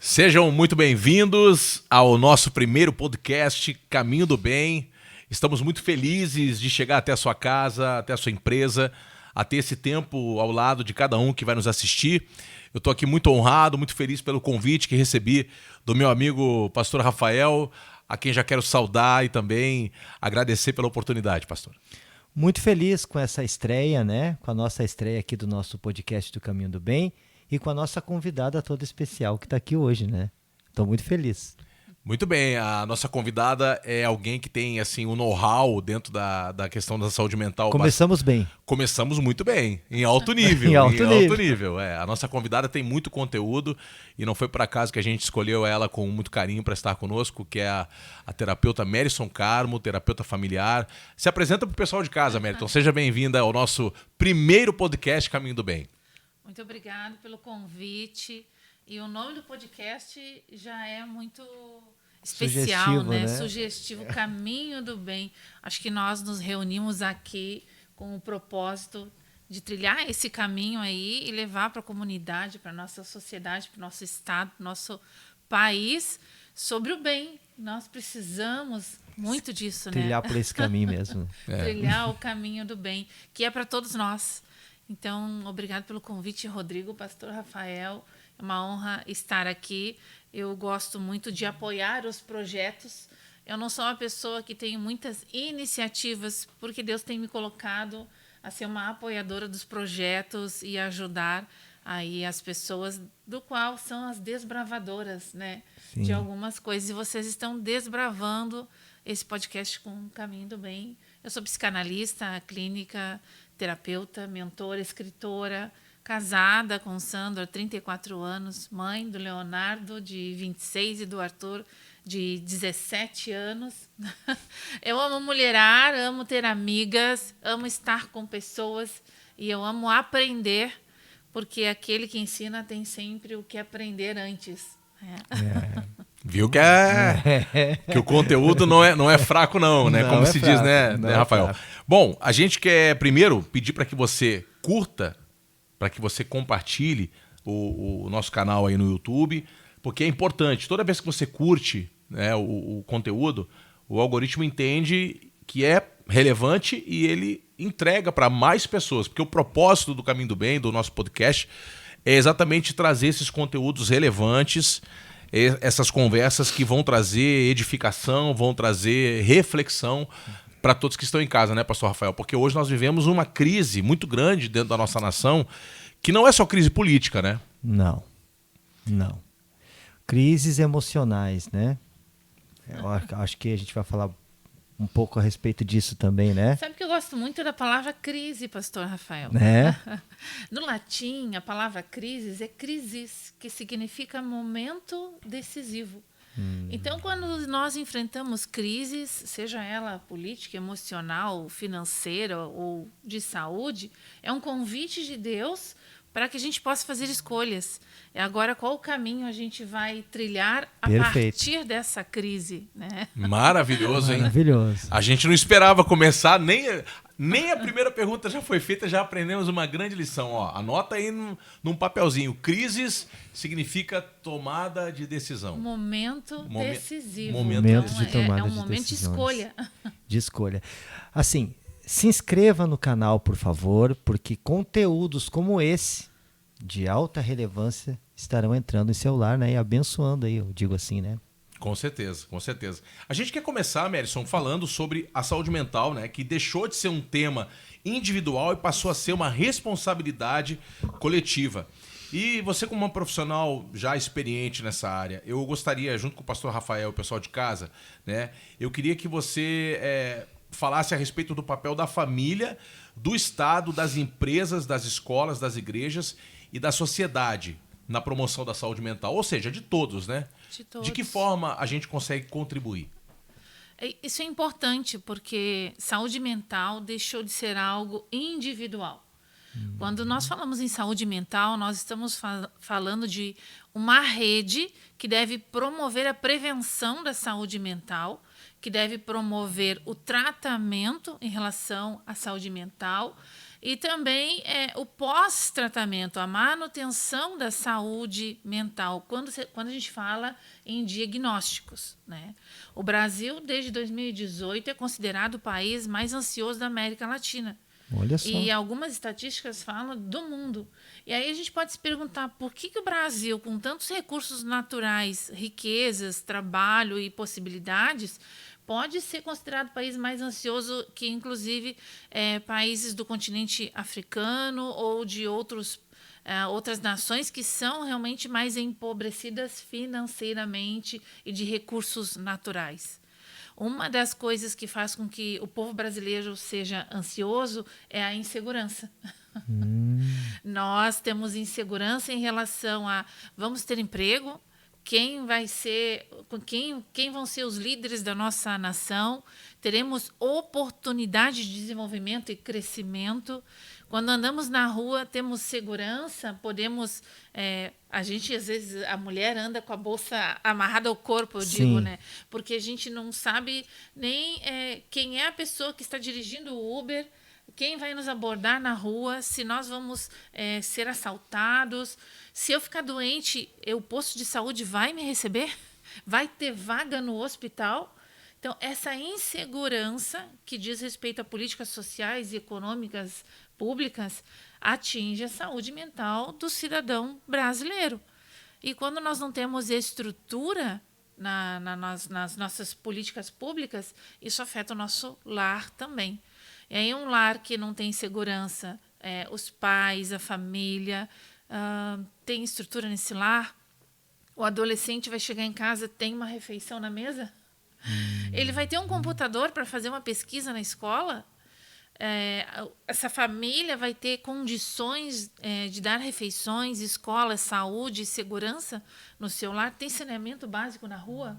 Sejam muito bem-vindos ao nosso primeiro podcast Caminho do Bem. Estamos muito felizes de chegar até a sua casa, até a sua empresa, a ter esse tempo ao lado de cada um que vai nos assistir. Eu estou aqui muito honrado, muito feliz pelo convite que recebi do meu amigo pastor Rafael, a quem já quero saudar e também agradecer pela oportunidade, pastor. Muito feliz com essa estreia, né? Com a nossa estreia aqui do nosso podcast do Caminho do Bem e com a nossa convidada toda especial que está aqui hoje, né? Estou muito feliz. Muito bem, a nossa convidada é alguém que tem assim um know-how dentro da questão da saúde mental. Começamos bem. Começamos muito bem, em alto nível. Em alto nível. A nossa convidada tem muito conteúdo e não foi por acaso que a gente escolheu ela com muito carinho para estar conosco, que é a terapeuta Mérison Carmo, terapeuta familiar. Se apresenta para o pessoal de casa, Mérison. Seja bem-vinda ao nosso primeiro podcast Caminho do Bem. Muito obrigada pelo convite. E o nome do podcast já é muito especial, sugestivo, né? né? Sugestivo, Caminho do Bem. Acho que nós nos reunimos aqui com o propósito de trilhar esse caminho aí e levar para a comunidade, para a nossa sociedade, para o nosso estado, para o nosso país, sobre o bem. Nós precisamos muito disso, Trilhar né? por esse caminho mesmo. Trilhar o caminho do bem, que é para todos nós. Então, obrigado pelo convite, Rodrigo, pastor Rafael. É uma honra estar aqui. Eu gosto muito de apoiar os projetos. Eu não sou uma pessoa que tem muitas iniciativas, porque Deus tem me colocado a ser uma apoiadora dos projetos e ajudar aí as pessoas, do qual são as desbravadoras, né? Sim. De algumas coisas. E vocês estão desbravando esse podcast com o Caminho do Bem. Eu sou psicanalista, clínica, terapeuta, mentora, escritora, casada com o Sandro há 34 anos, mãe do Leonardo, de 26, e do Arthur, de 17 anos. Eu amo mulherar, amo ter amigas, amo estar com pessoas e eu amo aprender, porque aquele que ensina tem sempre o que aprender antes. Viu que o conteúdo não é fraco não, né? Não Como é se fraco, diz, né, não é Rafael? fraco. Bom, a gente quer primeiro pedir para que você curta, para que você compartilhe o nosso canal aí no YouTube, porque é importante. Toda vez que você curte, né, o conteúdo, o algoritmo entende que é relevante e ele entrega para mais pessoas, porque o propósito do Caminho do Bem, do nosso podcast, é exatamente trazer esses conteúdos relevantes, essas conversas que vão trazer edificação, vão trazer reflexão para todos que estão em casa, né, pastor Rafael? Porque hoje nós vivemos uma crise muito grande dentro da nossa nação, que não é só crise política, né? Não. Crises emocionais, né? Eu acho que a gente vai falar um pouco a respeito disso também, né? Sabe que eu gosto muito da palavra crise, pastor Rafael? Né? No latim, a palavra crisis é crisis, que significa momento decisivo. Então, quando nós enfrentamos crises, seja ela política, emocional, financeira ou de saúde, é um convite de Deus para que a gente possa fazer escolhas. E agora, qual o caminho a gente vai trilhar a Perfeito. partir dessa crise, né? Maravilhoso, hein? Maravilhoso. A gente não esperava começar, nem a primeira pergunta já foi feita, já aprendemos uma grande lição. Ó, anota aí num papelzinho. Crises significa tomada de decisão. Momento decisivo. Momento Então, de tomada é um de momento decisões. de escolha. De escolha. Assim, se inscreva no canal, por favor, porque conteúdos como esse, de alta relevância, estarão entrando em seu lar, né? E abençoando aí, eu digo assim, né? Com certeza, com certeza. A gente quer começar, Mérison, falando sobre a saúde mental, né? Que deixou de ser um tema individual e passou a ser uma responsabilidade coletiva. E você, como uma profissional já experiente nessa área, eu gostaria, junto com o pastor Rafael e o pessoal de casa, né? Eu queria que você falasse a respeito do papel da família, do Estado, das empresas, das escolas, das igrejas e da sociedade na promoção da saúde mental, ou seja, de todos, né? De todos. De que forma a gente consegue contribuir? Isso é importante, porque saúde mental deixou de ser algo individual. Quando nós falamos em saúde mental, nós estamos falando de uma rede que deve promover a prevenção da saúde mental, que deve promover o tratamento em relação à saúde mental E também o pós-tratamento, a manutenção da saúde mental, quando a gente fala em diagnósticos, né? O Brasil, desde 2018, é considerado o país mais ansioso da América Latina. Olha só. E algumas estatísticas falam do mundo. E aí a gente pode se perguntar por que o Brasil, com tantos recursos naturais, riquezas, trabalho e possibilidades, pode ser considerado o país mais ansioso que, inclusive, países do continente africano ou de outras nações que são realmente mais empobrecidas financeiramente e de recursos naturais. Uma das coisas que faz com que o povo brasileiro seja ansioso é a insegurança. Nós temos insegurança em relação a vamos ter emprego, quem vão ser os líderes da nossa nação, teremos oportunidade de desenvolvimento e crescimento. Quando andamos na rua, temos segurança, podemos... a gente, às vezes, a mulher anda com a bolsa amarrada ao corpo, eu digo, né? Porque a gente não sabe nem quem é a pessoa que está dirigindo o Uber, quem vai nos abordar na rua, se nós vamos ser assaltados. Se eu ficar doente, o posto de saúde vai me receber? Vai ter vaga no hospital? Então, essa insegurança que diz respeito a políticas sociais e econômicas públicas atinge a saúde mental do cidadão brasileiro. E quando nós não temos estrutura nas nossas políticas públicas, isso afeta o nosso lar também. E aí um lar que não tem segurança, os pais, a família, tem estrutura nesse lar, o adolescente vai chegar em casa, tem uma refeição na mesa? Ele vai ter um computador para fazer uma pesquisa na escola? Essa família vai ter condições de dar refeições, escola, saúde, segurança no seu lar? Tem saneamento básico na rua?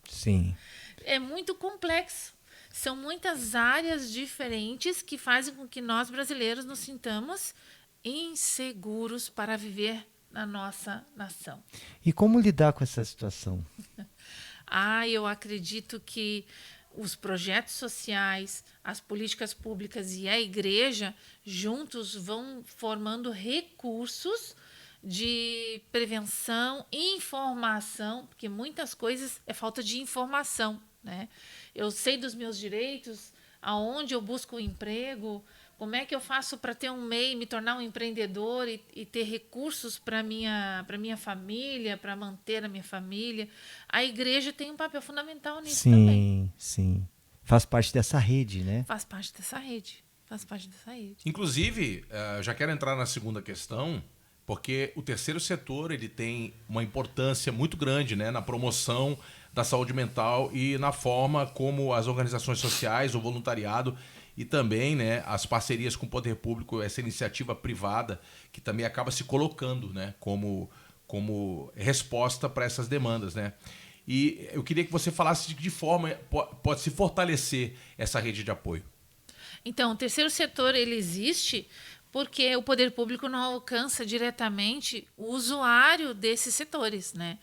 Sim. É muito complexo. São muitas áreas diferentes que fazem com que nós brasileiros nos sintamos inseguros para viver na nossa nação. E como lidar com essa situação? Eu acredito que os projetos sociais, as políticas públicas e a igreja juntos vão formando recursos de prevenção e informação, porque muitas coisas é falta de informação, né? Eu sei dos meus direitos, aonde eu busco um emprego, como é que eu faço para ter um MEI, me tornar um empreendedor e ter recursos para minha família, para manter a minha família. A igreja tem um papel fundamental nisso também. Sim. Faz parte dessa rede, né? Faz parte dessa rede. Inclusive, já quero entrar na segunda questão, porque o terceiro setor ele tem uma importância muito grande, né, na promoção da saúde mental e na forma como as organizações sociais, o voluntariado e também, né, as parcerias com o poder público, essa iniciativa privada que também acaba se colocando, né, como resposta para essas demandas, né? E eu queria que você falasse de que forma pode se fortalecer essa rede de apoio. Então, o terceiro setor ele existe porque o poder público não alcança diretamente o usuário desses setores, né?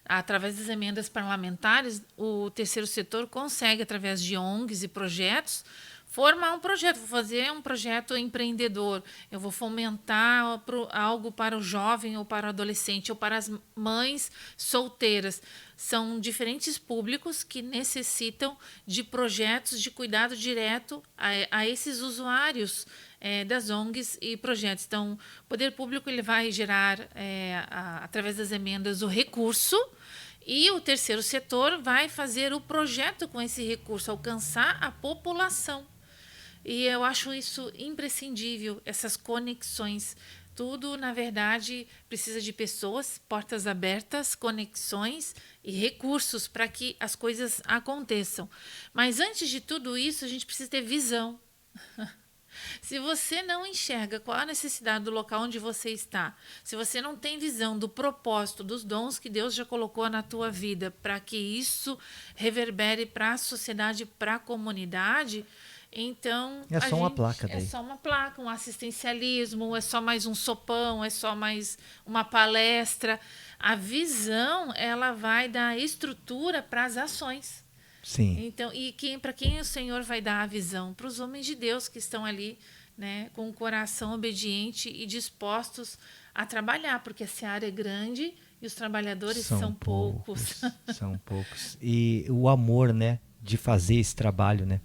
Através das emendas parlamentares, o terceiro setor consegue, através de ONGs e projetos, formar um projeto, vou fazer um projeto empreendedor, eu vou fomentar algo para o jovem ou para o adolescente ou para as mães solteiras. São diferentes públicos que necessitam de projetos de cuidado direto a esses usuários das ONGs e projetos. Então, o poder público ele vai gerar, através das emendas, o recurso, e o terceiro setor vai fazer o projeto com esse recurso, alcançar a população. E eu acho isso imprescindível, essas conexões. Tudo, na verdade, precisa de pessoas, portas abertas, conexões e recursos para que as coisas aconteçam. Mas antes de tudo isso, a gente precisa ter visão. Se você não enxerga qual a necessidade do local onde você está, se você não tem visão do propósito, dos dons que Deus já colocou na tua vida, para que isso reverbere para a sociedade, para a comunidade, então... É só uma placa daí. É só uma placa, um assistencialismo, é só mais um sopão, é só mais uma palestra. A visão, ela vai dar estrutura para as ações. Sim. Então, para quem o Senhor vai dar a visão? Para os homens de Deus que estão ali né, com o coração obediente e dispostos a trabalhar, porque a seara é grande e os trabalhadores são poucos. São poucos. E o amor, né, de fazer esse trabalho, né?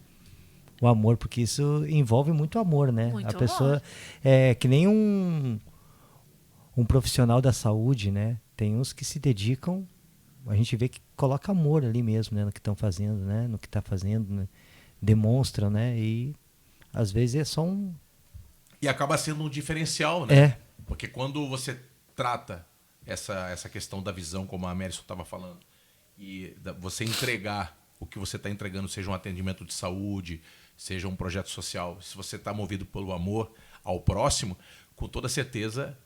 O amor, porque isso envolve muito amor, né? Muito a pessoa amor. é que nem um profissional da saúde, né? Tem uns que se dedicam, a gente vê que coloca amor ali mesmo, né, no que estão fazendo, né? No que está fazendo, né? Demonstram, né? E às vezes é só um... E acaba sendo um diferencial, né? É. Porque quando você trata essa questão da visão, como a Merison estava falando, e você entregar o que você está entregando, seja um atendimento de saúde, seja um projeto social, se você está movido pelo amor ao próximo, com toda certeza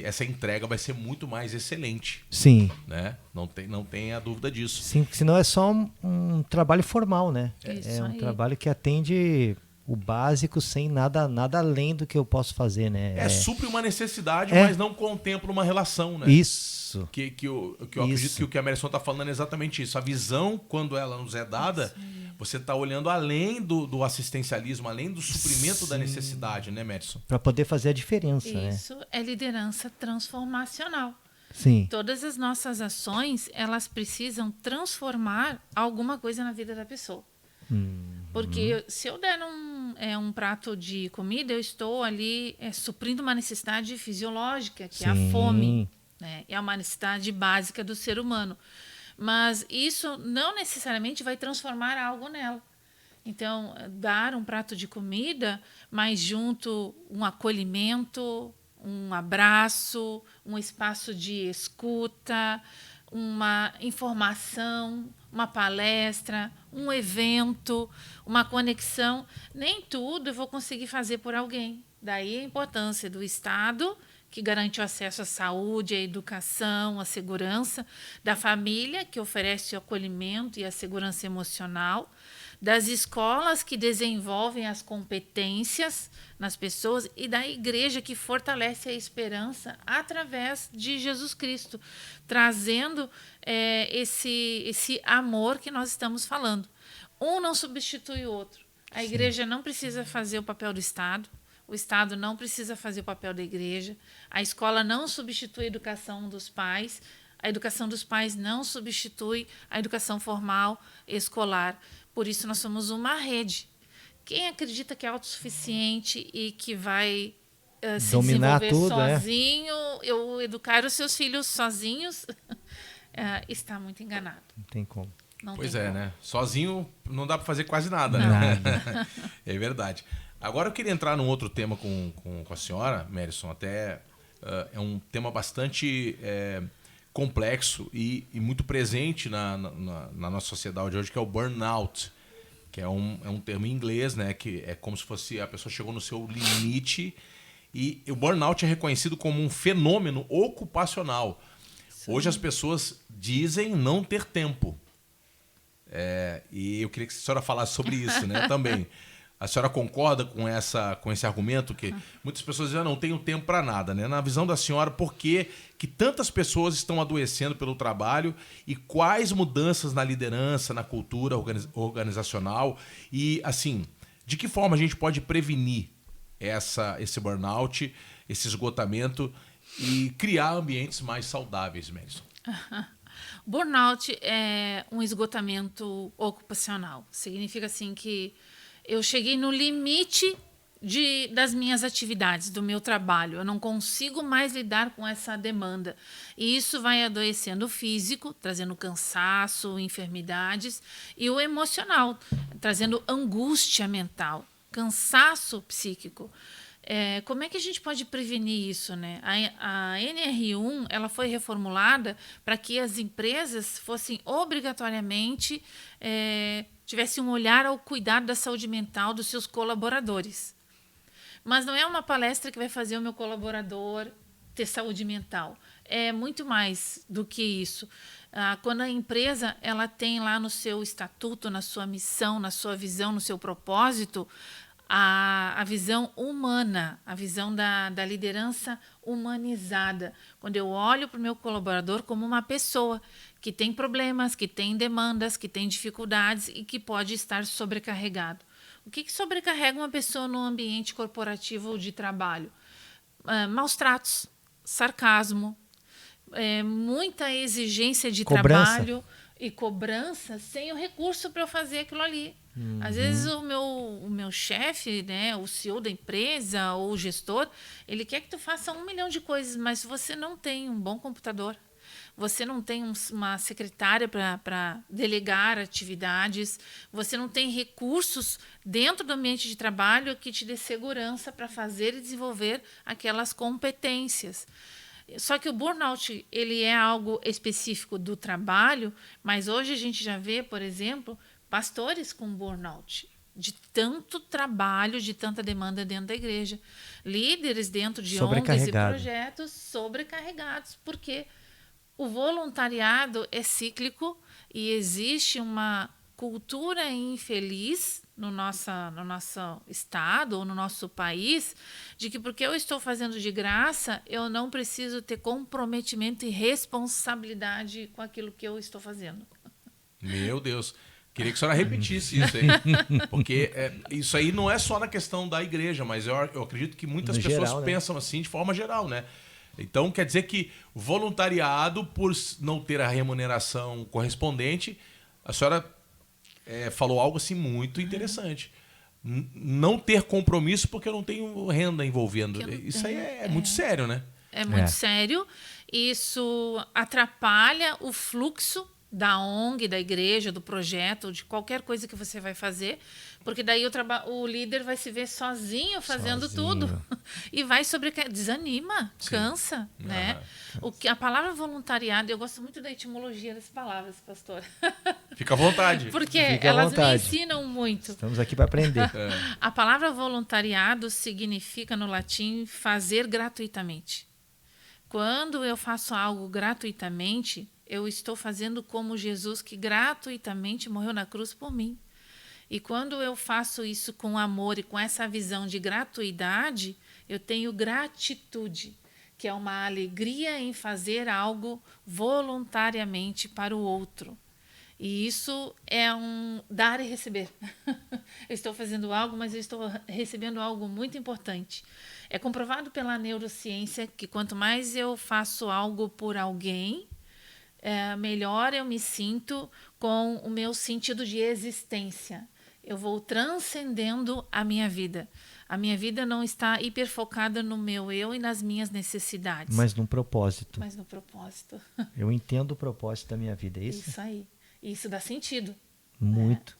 essa entrega vai ser muito mais excelente. Sim. Né? Não tem a dúvida disso. Sim, porque senão é só um trabalho formal, né? Isso É um aí. trabalho que atende o básico sem nada além do que eu posso fazer, né? Supre uma necessidade, É. mas não contempla uma relação, né? Isso. Que eu acredito que o que a Merison está falando é exatamente isso. A visão, quando ela nos é dada, você está olhando além do assistencialismo, além do suprimento da necessidade, né, Merison? Para poder fazer a diferença, né? Isso é liderança transformacional. Sim. Todas as nossas ações, elas precisam transformar alguma coisa na vida da pessoa. Porque se eu der um prato de comida, eu estou ali suprindo uma necessidade fisiológica, que é a Sim. fome. Né? É uma necessidade básica do ser humano. Mas isso não necessariamente vai transformar algo nela. Então, dar um prato de comida, mas junto um acolhimento, um abraço, um espaço de escuta, uma informação, uma palestra, um evento, uma conexão. Nem tudo eu vou conseguir fazer por alguém. Daí a importância do Estado, que garante o acesso à saúde, à educação, à segurança, da família, que oferece o acolhimento e a segurança emocional, das escolas que desenvolvem as competências nas pessoas e da igreja que fortalece a esperança através de Jesus Cristo, trazendo esse amor que nós estamos falando. Um não substitui o outro. A igreja não precisa fazer o papel do Estado, o Estado não precisa fazer o papel da igreja, a escola não substitui a educação dos pais, a educação dos pais não substitui a educação formal escolar. Por isso, nós somos uma rede. Quem acredita que é autossuficiente e que vai se Dominar desenvolver tudo, sozinho, eu educar os seus filhos sozinhos, está muito enganado. Não tem como. Não Pois tem é, como. né? Sozinho não dá para fazer quase nada, Não. né? É verdade. Agora eu queria entrar num outro tema com a senhora, Merison. Até é um tema bastante complexo e muito presente na nossa sociedade hoje, que é o burnout, que é um termo em inglês, né? Que é como se fosse a pessoa chegou no seu limite, e o burnout é reconhecido como um fenômeno ocupacional. Hoje as pessoas dizem não ter tempo. E eu queria que a senhora falasse sobre isso, né, também. A senhora concorda com esse argumento que muitas pessoas dizem, não tenho tempo para nada, né? Na visão da senhora, por que tantas pessoas estão adoecendo pelo trabalho e quais mudanças na liderança, na cultura organizacional e, assim, de que forma a gente pode prevenir esse burnout, esse esgotamento e criar ambientes mais saudáveis, Merison? Burnout é um esgotamento ocupacional. Significa assim que eu cheguei no limite das minhas atividades, do meu trabalho. Eu não consigo mais lidar com essa demanda. E isso vai adoecendo o físico, trazendo cansaço, enfermidades, e o emocional, trazendo angústia mental, cansaço psíquico. Como é que a gente pode prevenir isso, né? A NR1 ela foi reformulada para que as empresas fossem obrigatoriamente tivessem um olhar ao cuidado da saúde mental dos seus colaboradores. Mas não é uma palestra que vai fazer o meu colaborador ter saúde mental. É muito mais do que isso. Quando a empresa ela tem lá no seu estatuto, na sua missão, na sua visão, no seu propósito, a visão humana, a visão da liderança humanizada. Quando eu olho para o meu colaborador como uma pessoa que tem problemas, que tem demandas, que tem dificuldades e que pode estar sobrecarregado. O que sobrecarrega uma pessoa no ambiente corporativo ou de trabalho? Maus tratos, sarcasmo, muita exigência de trabalho e cobrança sem o recurso para eu fazer aquilo ali. Às vezes o meu chefe, né, o CEO da empresa ou o gestor, ele quer que tu faça 1 milhão de coisas, mas se você não tem um bom computador, você não tem uma secretária para delegar atividades, você não tem recursos dentro do ambiente de trabalho que te dê segurança para fazer e desenvolver aquelas competências. Só que o burnout, ele é algo específico do trabalho, mas hoje a gente já vê, por exemplo, pastores com burnout, de tanto trabalho, de tanta demanda dentro da igreja. Líderes dentro de ONGs e projetos sobrecarregados, porque o voluntariado é cíclico e existe uma cultura infeliz no nosso estado ou no nosso país de que porque eu estou fazendo de graça, eu não preciso ter comprometimento e responsabilidade com aquilo que eu estou fazendo. Meu Deus. Queria que a senhora repetisse isso aí. Porque isso aí não é só na questão da igreja, mas eu acredito que muitas pessoas geral, né? pensam assim de forma geral, né? Então quer dizer que voluntariado, por não ter a remuneração correspondente, a senhora falou algo assim muito interessante. Não ter compromisso porque eu não tenho renda envolvendo. Isso aí é muito sério, né? É muito sério. Isso atrapalha o fluxo da ONG, da igreja, do projeto, de qualquer coisa que você vai fazer, porque daí o líder vai se ver sozinho fazendo tudo e vai desanima, cansa, né? A palavra voluntariado, eu gosto muito da etimologia das palavras, pastor. Fica à vontade. Porque elas me ensinam muito. Estamos aqui para aprender. A palavra voluntariado significa no latim fazer gratuitamente. Quando eu faço algo gratuitamente, eu estou fazendo como Jesus, que gratuitamente morreu na cruz por mim. E quando eu faço isso com amor e com essa visão de gratuidade, eu tenho gratitude, que é uma alegria em fazer algo voluntariamente para o outro. E isso é um dar e receber. Eu estou fazendo algo, mas eu estou recebendo algo muito importante. É comprovado pela neurociência que quanto mais eu faço algo por alguém, melhor eu me sinto com o meu sentido de existência. Eu vou transcendendo a minha vida. A minha vida não está hiperfocada no meu eu e nas minhas necessidades. Mas no propósito. Mas no propósito. Eu entendo o propósito da minha vida, é isso? Isso aí. Isso dá sentido. Muito.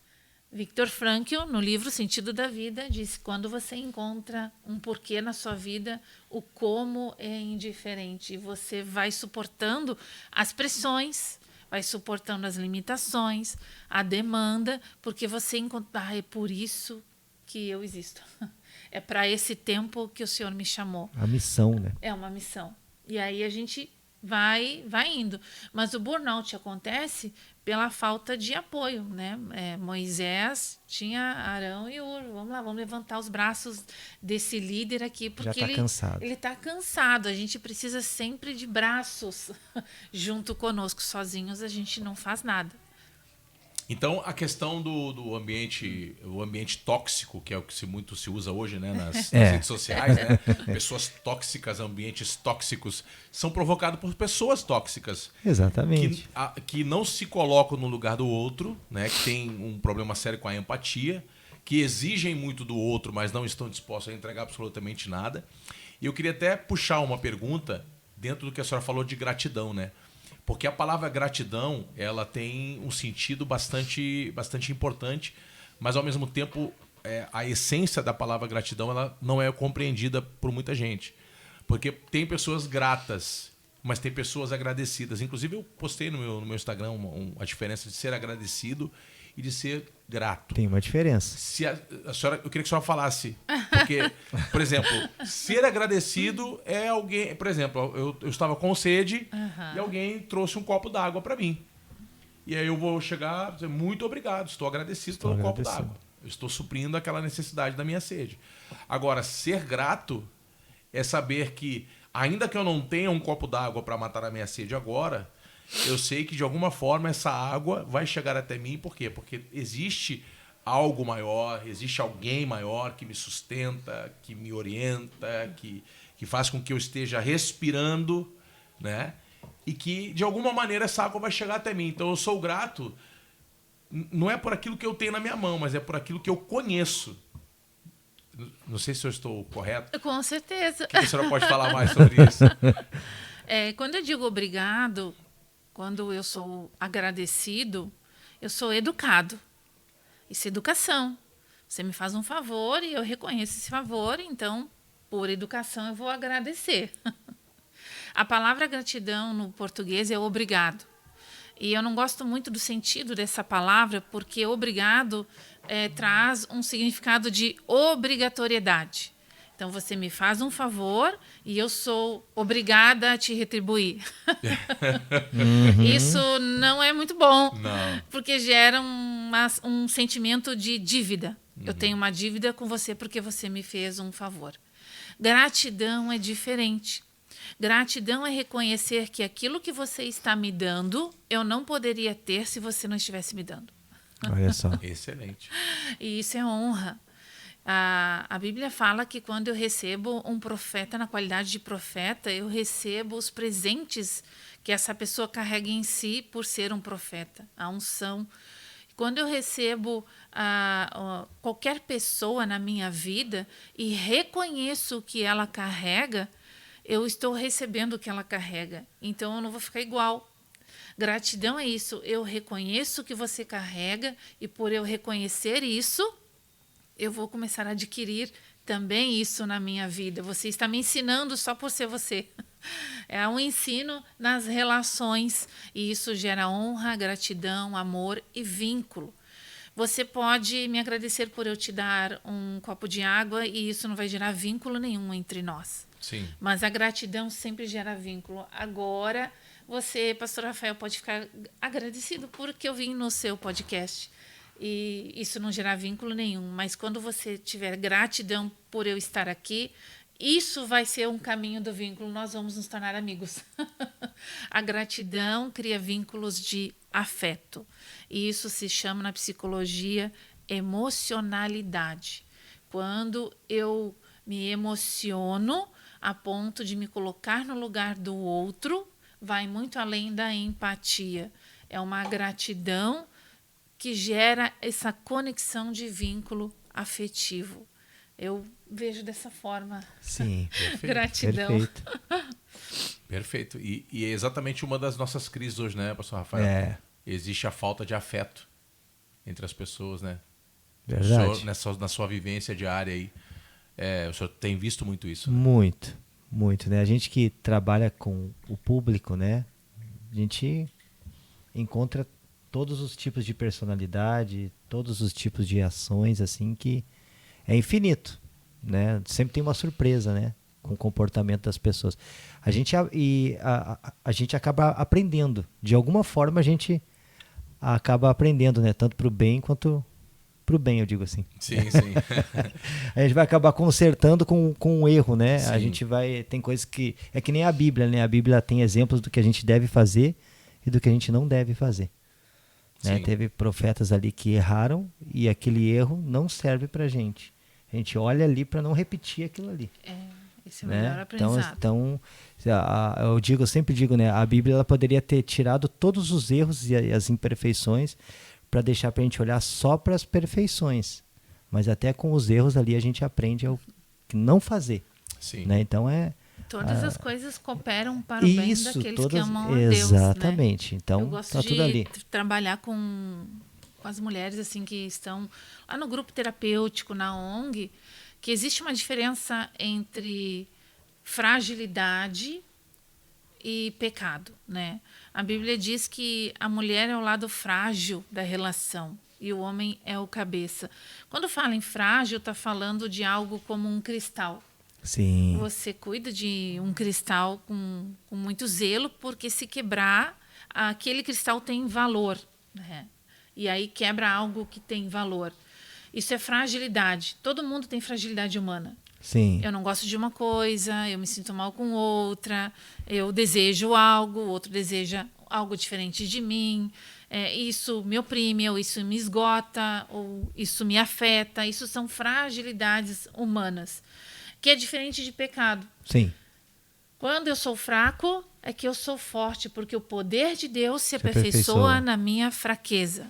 Viktor Frankl, no livro Sentido da Vida, diz que quando você encontra um porquê na sua vida, o como é indiferente. Você vai suportando as pressões, vai suportando as limitações, a demanda, porque você encontra, é por isso que eu existo. É para esse tempo que o Senhor me chamou. A missão, né? É uma missão. E aí a gente vai indo. Mas o burnout acontece pela falta de apoio, né? Moisés tinha Arão e Hur. Vamos lá, vamos levantar os braços desse líder aqui, porque ele está cansado. A gente precisa sempre de braços junto conosco. Sozinhos a gente não faz nada. Então, a questão do ambiente, o ambiente tóxico, que é o que muito se usa hoje, né, nas redes sociais, né? Pessoas tóxicas, ambientes tóxicos, são provocados por pessoas tóxicas. Exatamente. Que não se colocam no lugar do outro, né? Que tem um problema sério com a empatia, que exigem muito do outro, mas não estão dispostos a entregar absolutamente nada. E eu queria até puxar uma pergunta dentro do que a senhora falou de gratidão, né? Porque a palavra gratidão, ela tem um sentido bastante importante, mas ao mesmo tempo a essência da palavra gratidão ela não é compreendida por muita gente. Porque tem pessoas gratas, mas tem pessoas agradecidas. Inclusive eu postei no meu Instagram a diferença de ser agradecido e de ser grato. Tem uma diferença. Eu queria que a senhora falasse. Porque, por exemplo, ser agradecido é alguém... Por exemplo, eu estava com sede e alguém trouxe um copo d'água para mim. E aí eu vou chegar e dizer, muito obrigado, estou agradecido pelo copo d'água. Eu estou suprindo aquela necessidade da minha sede. Agora, ser grato é saber que, ainda que eu não tenha um copo d'água para matar a minha sede agora... Eu sei que, de alguma forma, essa água vai chegar até mim. Por quê? Porque existe algo maior, existe alguém maior que me sustenta, que me orienta, que faz com que eu esteja respirando, né? E que, de alguma maneira, essa água vai chegar até mim. Então, eu sou grato, não é por aquilo que eu tenho na minha mão, mas é por aquilo que eu conheço. Não sei se eu estou correto. Com certeza. O que a senhora pode falar mais sobre isso? Quando eu digo obrigado, quando eu sou agradecido, eu sou educado. Isso é educação. Você me faz um favor e eu reconheço esse favor, então, por educação, eu vou agradecer. A palavra gratidão no português é obrigado. E eu não gosto muito do sentido dessa palavra, porque obrigado traz um significado de obrigatoriedade. Então, você me faz um favor e eu sou obrigada a te retribuir. Isso não é muito bom, Não. porque gera um sentimento de dívida. Eu tenho uma dívida com você porque você me fez um favor. Gratidão é diferente. Gratidão é reconhecer que aquilo que você está me dando, eu não poderia ter se você não estivesse me dando. Olha só. Excelente. E isso é honra. A Bíblia fala que quando eu recebo um profeta, na qualidade de profeta, eu recebo os presentes que essa pessoa carrega em si por ser um profeta, a unção. Quando eu recebo qualquer pessoa na minha vida e reconheço o que ela carrega, eu estou recebendo o que ela carrega. Então, eu não vou ficar igual. Gratidão é isso. Eu reconheço o que você carrega e por eu reconhecer isso, eu vou começar a adquirir também isso na minha vida. Você está me ensinando só por ser você. É um ensino nas relações e isso gera honra, gratidão, amor e vínculo. Você pode me agradecer por eu te dar um copo de água e isso não vai gerar vínculo nenhum entre nós. Sim. Mas a gratidão sempre gera vínculo. Agora, você, pastor Rafael, pode ficar agradecido porque eu vim no seu podcast. E isso não gerar vínculo nenhum. Mas quando você tiver gratidão por eu estar aqui, isso vai ser um caminho do vínculo. Nós vamos nos tornar amigos. A gratidão cria vínculos de afeto. E isso se chama na psicologia emocionalidade. Quando eu me emociono a ponto de me colocar no lugar do outro, vai muito além da empatia. É uma gratidão que gera essa conexão de vínculo afetivo. Eu vejo dessa forma. Sim. Perfeito. Gratidão. Perfeito. Perfeito. E é exatamente uma das nossas crises hoje, né, pastor Rafael? É. Existe a falta de afeto entre as pessoas, né? Verdade. O senhor, na sua vivência diária aí, o senhor tem visto muito isso, né? Muito, muito, né? A gente que trabalha com o público, né? A gente encontra todos os tipos de personalidade, todos os tipos de ações, assim, que é infinito, né? Sempre tem uma surpresa, né? Com o comportamento das pessoas. A gente acaba aprendendo. De alguma forma, a gente acaba aprendendo, né? Tanto para o bem quanto para o bem, eu digo assim. Sim, sim. A gente vai acabar consertando com um erro, né? Sim. A gente tem coisas que... É que nem a Bíblia, né? A Bíblia tem exemplos do que a gente deve fazer e do que a gente não deve fazer. Né? Teve profetas ali que erraram e aquele erro não serve pra gente. A gente olha ali para não repetir aquilo ali. Esse é o melhor aprendizado. Então, eu sempre digo, né? A Bíblia ela poderia ter tirado todos os erros e as imperfeições para deixar para a gente olhar só para as perfeições. Mas até com os erros ali a gente aprende o que não fazer. Sim. Né? Então Todas as coisas cooperam para o bem daqueles que amam a Deus. Exatamente. Né? Então, eu gosto tá de tudo ali. trabalhar com as mulheres assim que estão lá no grupo terapêutico, na ONG, que existe uma diferença entre fragilidade e pecado, né? A Bíblia diz que a mulher é o lado frágil da relação e o homem é o cabeça. Quando fala em frágil, está falando de algo como um cristal. Sim. Você cuida de um cristal com muito zelo, porque se quebrar, aquele cristal tem valor, né? E aí quebra algo que tem valor. Isso é fragilidade. Todo mundo tem fragilidade humana. Sim. Eu não gosto de uma coisa, eu me sinto mal com outra, eu desejo algo, o outro deseja algo diferente de mim. isso me oprime, ou isso me esgota, ou isso me afeta. Isso são fragilidades humanas, que é diferente de pecado. Sim. Quando eu sou fraco, é que eu sou forte, porque o poder de Deus se aperfeiçoa aperfeiçoa na minha fraqueza.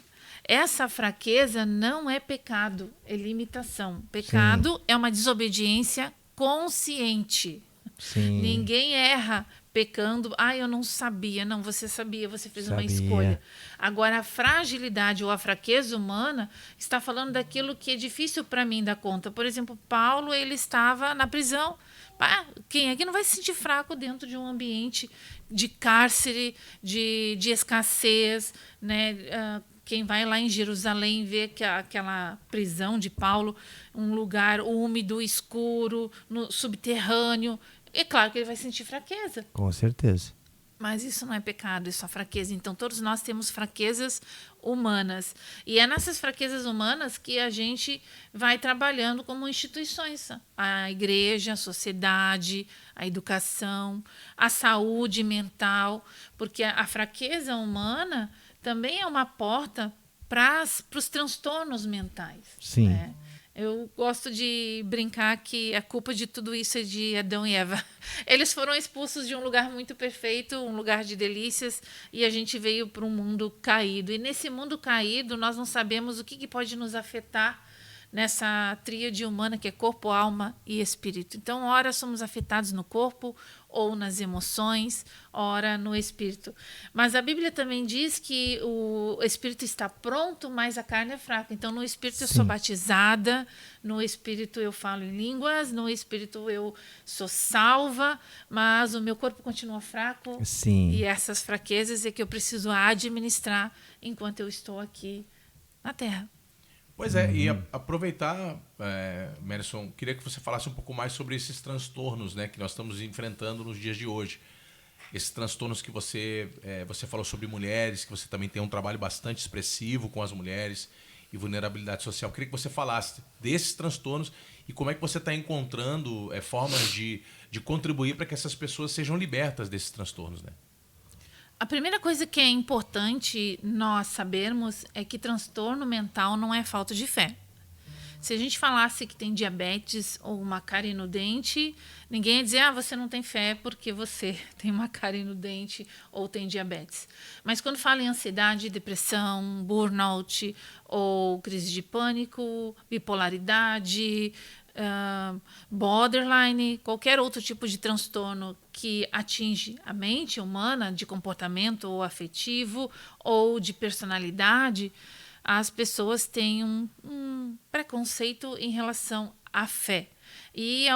Essa fraqueza não é pecado, é limitação. Pecado é uma desobediência consciente. Sim. Ninguém erra pecando. Eu não sabia. Não, você sabia, você fez uma Sabia. escolha. Agora, a fragilidade ou a fraqueza humana está falando daquilo que é difícil para mim dar conta. Por exemplo, Paulo, ele estava na prisão. Quem é que não vai se sentir fraco dentro de um ambiente de cárcere, de escassez, né? Quem vai lá em Jerusalém vê que aquela prisão de Paulo, um lugar úmido, escuro, subterrâneo, é claro que ele vai sentir fraqueza. Com certeza. Mas isso não é pecado, isso é fraqueza. Então, todos nós temos fraquezas humanas. E é nessas fraquezas humanas que a gente vai trabalhando como instituições. A igreja, a sociedade, a educação, a saúde mental. Porque a fraqueza humana também é uma porta para os transtornos mentais. Sim. Né? Eu gosto de brincar que a culpa de tudo isso é de Adão e Eva. Eles foram expulsos de um lugar muito perfeito, um lugar de delícias, e a gente veio para um mundo caído. E nesse mundo caído, nós não sabemos o que pode nos afetar nessa tríade humana que é corpo, alma e espírito. Então, ora somos afetados no corpo ou nas emoções, ora no espírito. Mas a Bíblia também diz que o espírito está pronto, mas a carne é fraca. Então, no espírito eu sou batizada, no espírito eu falo em línguas, no espírito eu sou salva, mas o meu corpo continua fraco. Sim. E essas fraquezas é que eu preciso administrar enquanto eu estou aqui na Terra. Pois é, e aproveitar, Merson, queria que você falasse um pouco mais sobre esses transtornos, né, que nós estamos enfrentando nos dias de hoje. Esses transtornos que você falou sobre mulheres, que você também tem um trabalho bastante expressivo com as mulheres e vulnerabilidade social. Queria que você falasse desses transtornos e como é que você está encontrando formas de contribuir para que essas pessoas sejam libertas desses transtornos, né? A primeira coisa que é importante nós sabermos é que transtorno mental não é falta de fé. Se a gente falasse que tem diabetes ou uma cárie no dente, ninguém ia dizer, você não tem fé porque você tem uma cárie no dente ou tem diabetes. Mas quando fala em ansiedade, depressão, burnout ou crise de pânico, bipolaridade, borderline, qualquer outro tipo de transtorno que atinge a mente humana, de comportamento ou afetivo ou de personalidade, as pessoas têm um preconceito em relação à fé. E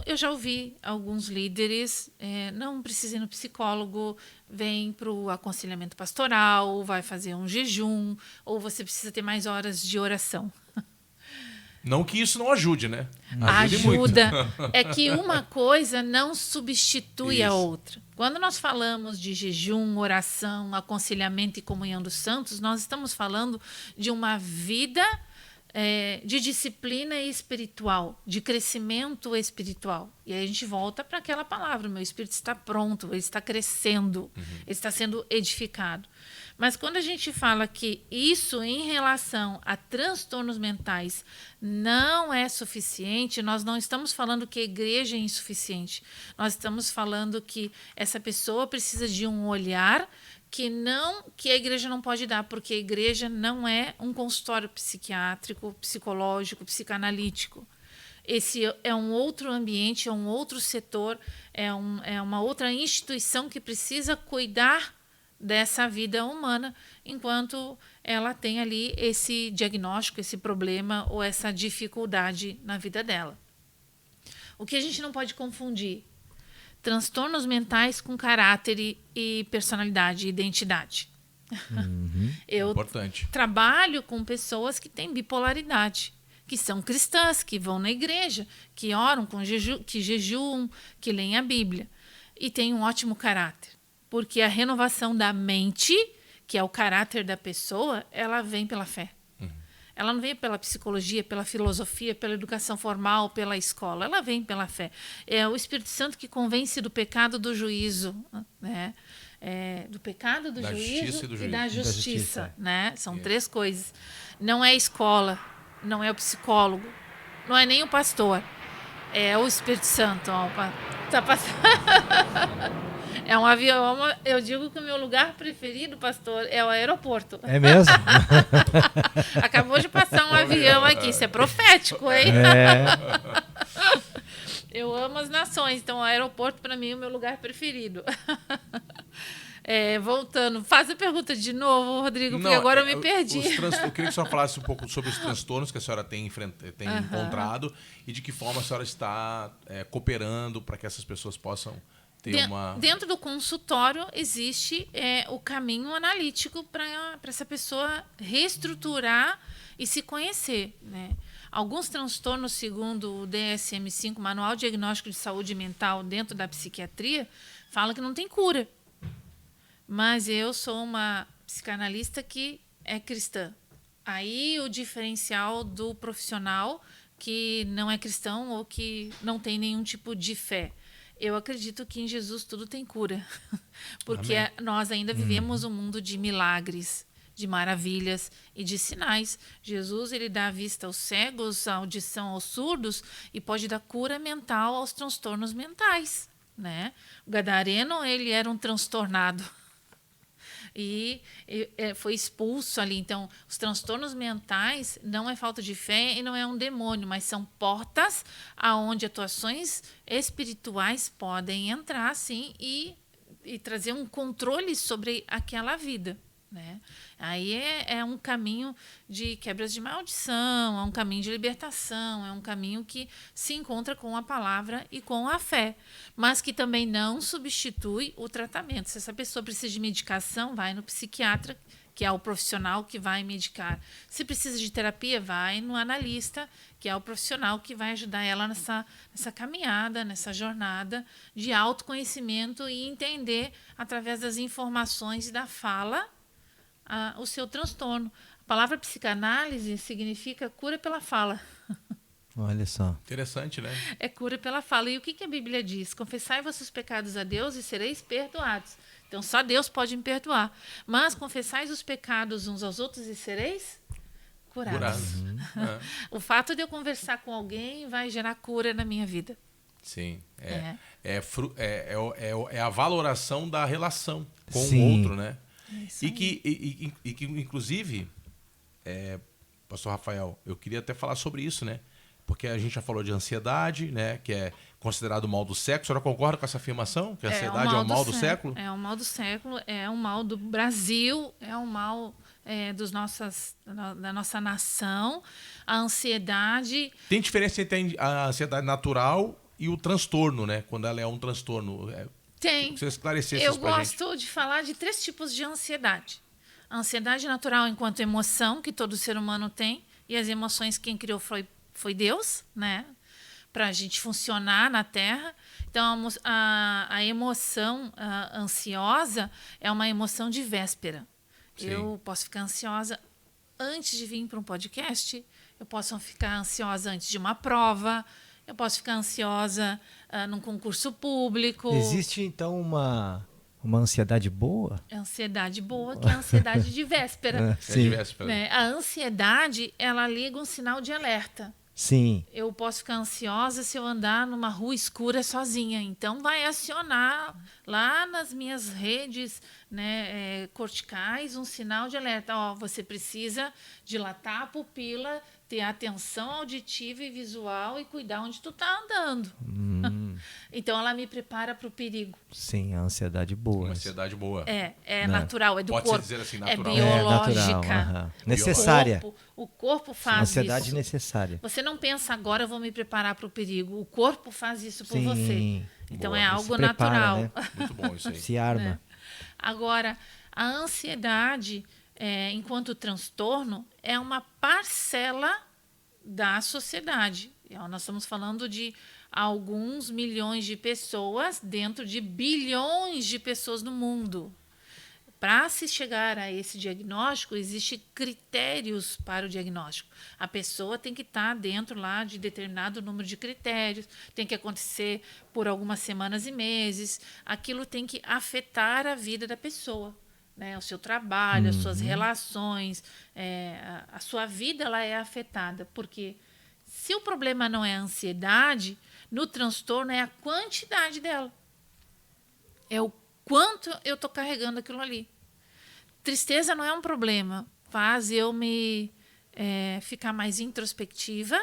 eu já ouvi alguns líderes, não precisa ir no psicólogo, vem para o aconselhamento pastoral, vai fazer um jejum, ou você precisa ter mais horas de oração. Não que isso não ajude, né? Ajuda. É que uma coisa não substitui a outra. Quando nós falamos de jejum, oração, aconselhamento e comunhão dos santos, nós estamos falando de uma vida de disciplina espiritual, de crescimento espiritual. E aí a gente volta para aquela palavra, meu espírito está pronto, ele está crescendo, ele está sendo edificado. Mas quando a gente fala que isso em relação a transtornos mentais não é suficiente, nós não estamos falando que a igreja é insuficiente. Nós estamos falando que essa pessoa precisa de um olhar que a igreja não pode dar, porque a igreja não é um consultório psiquiátrico, psicológico, psicanalítico. Esse é um outro ambiente, é um outro setor, é uma outra instituição que precisa cuidar dessa vida humana, enquanto ela tem ali esse diagnóstico, esse problema ou essa dificuldade na vida dela. O que a gente não pode confundir? Transtornos mentais com caráter e personalidade, identidade. Eu trabalho com pessoas que têm bipolaridade, que são cristãs, que vão na igreja, que oram, que jejuam, que leem a Bíblia e têm um ótimo caráter. Porque a renovação da mente, que é o caráter da pessoa, ela vem pela fé. Ela não vem pela psicologia, pela filosofia, pela educação formal, pela escola. Ela vem pela fé. É o Espírito Santo que convence do pecado, do juízo, né? Do pecado, do juízo e da justiça, né? São 3 coisas. Não é escola, não é o psicólogo, não é nem o pastor. É o Espírito Santo. Ó, tá passando. É um avião. Eu digo que o meu lugar preferido, pastor, é o aeroporto. É mesmo? Acabou de passar um avião aqui. Isso é profético, hein? Eu amo as nações, então o aeroporto, para mim, é o meu lugar preferido. Voltando, faz a pergunta de novo, Rodrigo, porque agora eu me perdi. Eu queria que a senhora falasse um pouco sobre os transtornos que a senhora tem encontrado e de que forma a senhora está cooperando para que essas pessoas possam ter uma... Dentro do consultório existe o caminho analítico para essa pessoa reestruturar e se conhecer, né? Alguns transtornos, segundo o DSM-5, Manual Diagnóstico de Saúde Mental, dentro da psiquiatria, fala que não tem cura. Mas eu sou uma psicanalista que é cristã. Aí o diferencial do profissional que não é cristão ou que não tem nenhum tipo de fé. Eu acredito que em Jesus tudo tem cura. Porque nós ainda vivemos um mundo de milagres, de maravilhas e de sinais. Jesus, ele dá vista aos cegos, a audição aos surdos e pode dar cura mental aos transtornos mentais, né? O gadareno, ele era um transtornado e foi expulso ali. Então, os transtornos mentais não é falta de fé e não é um demônio, mas são portas aonde atuações espirituais podem entrar, sim, e trazer um controle sobre aquela vida, né? Aí é um caminho de quebras de maldição, é um caminho de libertação, é um caminho que se encontra com a palavra e com a fé, mas que também não substitui o tratamento. Se essa pessoa precisa de medicação, vai no psiquiatra, que é o profissional que vai medicar. Se precisa de terapia, vai no analista, que é o profissional que vai ajudar ela nessa caminhada, nessa jornada de autoconhecimento e entender, através das informações e da fala, o seu transtorno. A palavra psicanálise significa cura pela fala. Olha só. Interessante, né? É cura pela fala. E o que a Bíblia diz? Confessai vossos pecados a Deus e sereis perdoados. Então, só Deus pode me perdoar. Mas confessais os pecados uns aos outros e sereis curados. O fato de eu conversar com alguém vai gerar cura na minha vida. Sim. É a valoração da relação com o outro, né? E que, inclusive, pastor Rafael, eu queria até falar sobre isso, né? Porque a gente já falou de ansiedade, né? Que é considerado o mal do século. A senhora concorda com essa afirmação? Que a ansiedade é o mal do século? É o mal do século, é o mal do Brasil, é o mal da nossa nação. A ansiedade... Tem diferença entre a ansiedade natural e o transtorno, né? Quando ela é um transtorno... Tem. Que você esclarecesse Eu isso pra gosto gente. de falar de 3 tipos de ansiedade. A ansiedade natural enquanto emoção, que todo ser humano tem, e as emoções quem criou foi Deus, né? Para a gente funcionar na Terra. Então, a emoção ansiosa é uma emoção de véspera. Sim. Eu posso ficar ansiosa antes de vir para um podcast, eu posso ficar ansiosa antes de uma prova, eu posso ficar ansiosa num concurso público. Existe, então, uma ansiedade boa? É ansiedade boa, que é a ansiedade de véspera. É de véspera. Né? A ansiedade, ela liga um sinal de alerta. Sim. Eu posso ficar ansiosa se eu andar numa rua escura sozinha. Então, vai acionar lá nas minhas redes, né, corticais um sinal de alerta. Ó, você precisa dilatar a pupila, ter atenção auditiva e visual e cuidar onde tu tá andando. Então, ela me prepara para o perigo. Sim, a ansiedade boa. Uma ansiedade boa. É natural, é do corpo. Pode-se dizer assim, natural. É biológica. Natural, necessária. O corpo faz ansiedade isso. necessária. Você não pensa agora eu vou me preparar para o perigo. O corpo faz isso por Sim. você. Então Boa. é algo Se prepara, natural. né? Muito bom isso aí. Se arma. Agora, a ansiedade, enquanto transtorno, é uma parcela da sociedade. Nós estamos falando de alguns milhões de pessoas dentro de bilhões de pessoas no mundo. para se chegar a esse diagnóstico, existem critérios para o diagnóstico. A pessoa tem que estar dentro lá de determinado número de critérios, tem que acontecer por algumas semanas e meses, aquilo tem que afetar a vida da pessoa, né? O seu trabalho, as suas relações, a sua vida ela é afetada, porque se o problema não é a ansiedade, no transtorno é a quantidade dela. É o quanto eu estou carregando aquilo ali. Tristeza não é um problema, faz eu me ficar mais introspectiva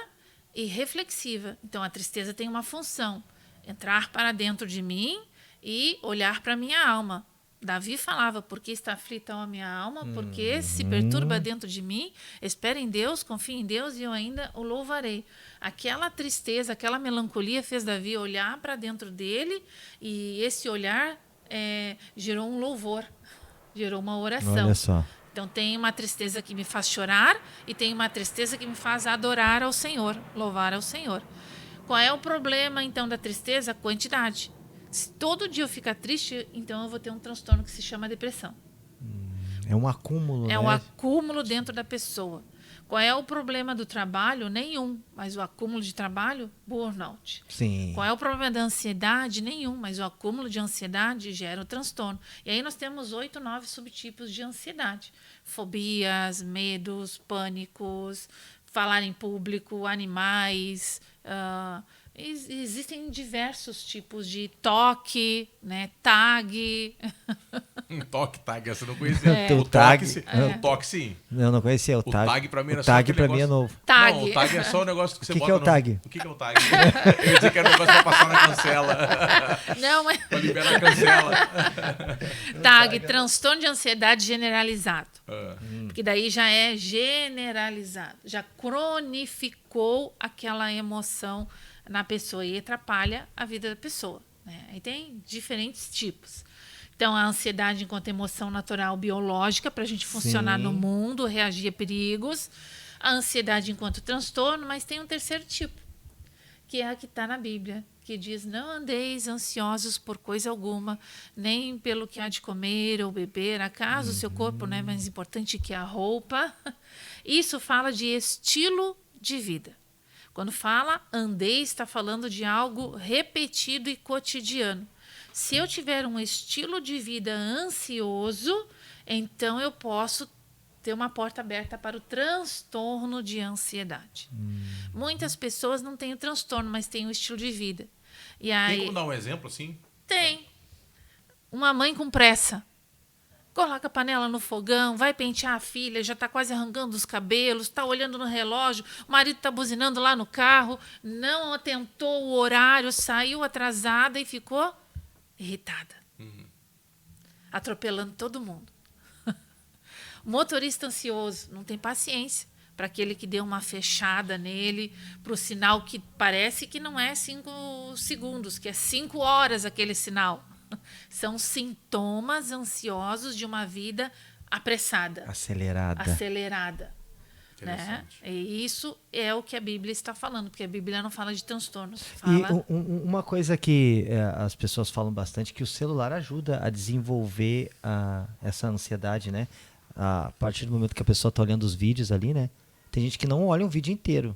e reflexiva. Então, a tristeza tem uma função, entrar para dentro de mim e olhar para a minha alma. Davi falava, porque está aflita a minha alma, porque se perturba dentro de mim, espere em Deus, confie em Deus e eu ainda o louvarei. Aquela tristeza, aquela melancolia fez Davi olhar para dentro dele e esse olhar gerou um louvor, gerou uma oração. Olha só. Então tem uma tristeza que me faz chorar e tem uma tristeza que me faz adorar ao Senhor, louvar ao Senhor. Qual é o problema então da tristeza? A quantidade. Se todo dia eu ficar triste, então eu vou ter um transtorno que se chama depressão. É um acúmulo, É né? um acúmulo dentro da pessoa. Qual é o problema do trabalho? Nenhum. Mas o acúmulo de trabalho, burnout. Sim. Qual é o problema da ansiedade? Nenhum. Mas o acúmulo de ansiedade gera o transtorno. E aí nós temos 8, 9 subtipos de ansiedade. Fobias, medos, pânicos, falar em público, animais. Existem diversos tipos de toque, né? Tag. Tag, essa eu não conhecia. O tag. O toque, sim. Eu não conhecia o tag. Tag pra mim era o só tag aquele pra mim é negócio. novo. Tag. Não, o tag é só o negócio que você que bota é o tag? O que é o tag? Eu ia dizer que era um negócio pra passar na cancela. Não, é Pra liberar a cancela. tag, transtorno de ansiedade generalizado. Ah. Porque daí já é generalizado. Já cronificou aquela emoção na pessoa e atrapalha a vida da pessoa, né? Aí tem diferentes tipos. Então, a ansiedade enquanto emoção natural biológica para a gente funcionar no mundo, reagir a perigos. A ansiedade enquanto transtorno, mas tem um terceiro tipo, que é a que está na Bíblia, que diz, não andeis ansiosos por coisa alguma, nem pelo que há de comer ou beber, acaso o seu corpo não é mais importante que a roupa. Isso fala de estilo de vida. Quando fala andeis, está falando de algo repetido e cotidiano. Se eu tiver um estilo de vida ansioso, então eu posso ter uma porta aberta para o transtorno de ansiedade. Muitas pessoas não têm o transtorno, mas têm o estilo de vida. E aí, Tem como dar um exemplo assim? tem. Uma mãe com pressa. Coloca a panela no fogão, vai pentear a filha, já está quase arrancando os cabelos, está olhando no relógio, o marido está buzinando lá no carro, não atentou o horário, saiu atrasada e ficou irritada. Atropelando todo mundo. O motorista ansioso não tem paciência para aquele que deu uma fechada nele, para o sinal que parece que não é 5 segundos, que é 5 horas aquele sinal. São sintomas ansiosos de uma vida apressada. Acelerada. Né? E isso é o que a Bíblia está falando, porque a Bíblia não fala de transtornos. Fala... E uma coisa que as pessoas falam bastante, que o celular ajuda a desenvolver essa ansiedade, né? A partir do momento que a pessoa está olhando os vídeos ali, né? Tem gente que não olha um vídeo inteiro.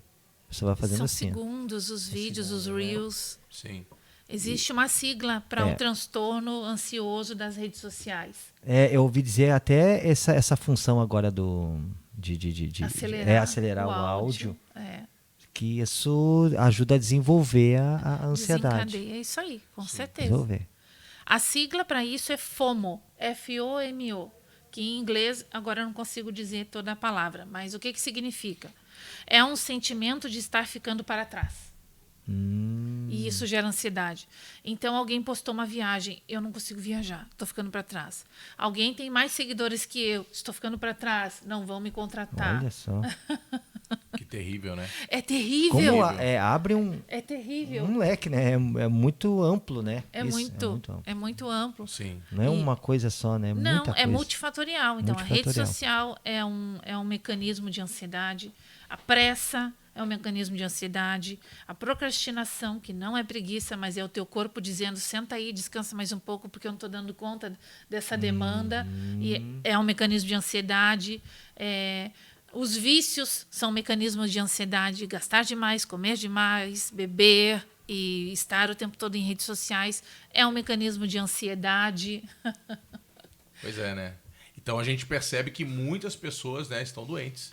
Você vai fazendo São assim. segundos, os vídeos, os reels. Sim. Existe uma sigla para o transtorno ansioso das redes sociais. Eu ouvi dizer até essa função agora de acelerar o áudio. Que isso ajuda a desenvolver a ansiedade. Desencadeia isso aí, com certeza. Desenvolver. A sigla para isso é FOMO, F-O-M-O, que em inglês, agora eu não consigo dizer toda a palavra, mas o que significa? É um sentimento de estar ficando para trás. E isso gera ansiedade. Então, alguém postou uma viagem, eu não consigo viajar, estou ficando para trás. Alguém tem mais seguidores que eu, estou ficando para trás, não vão me contratar. Olha só. Que terrível, né? É terrível. Como abre É terrível. um leque, né? É muito amplo, né? É muito amplo. Sim. Não é uma coisa só, né? Não, Muita é coisa. multifatorial. Então, a rede social é um mecanismo de ansiedade. A pressa é um mecanismo de ansiedade. A procrastinação, que não é preguiça, mas é o teu corpo dizendo, senta aí, descansa mais um pouco, porque eu não estou dando conta dessa demanda. E é um mecanismo de ansiedade. Os vícios são mecanismos de ansiedade. Gastar demais, comer demais, beber e estar o tempo todo em redes sociais é um mecanismo de ansiedade. Pois é, né? Então a gente percebe que muitas pessoas, né, estão doentes.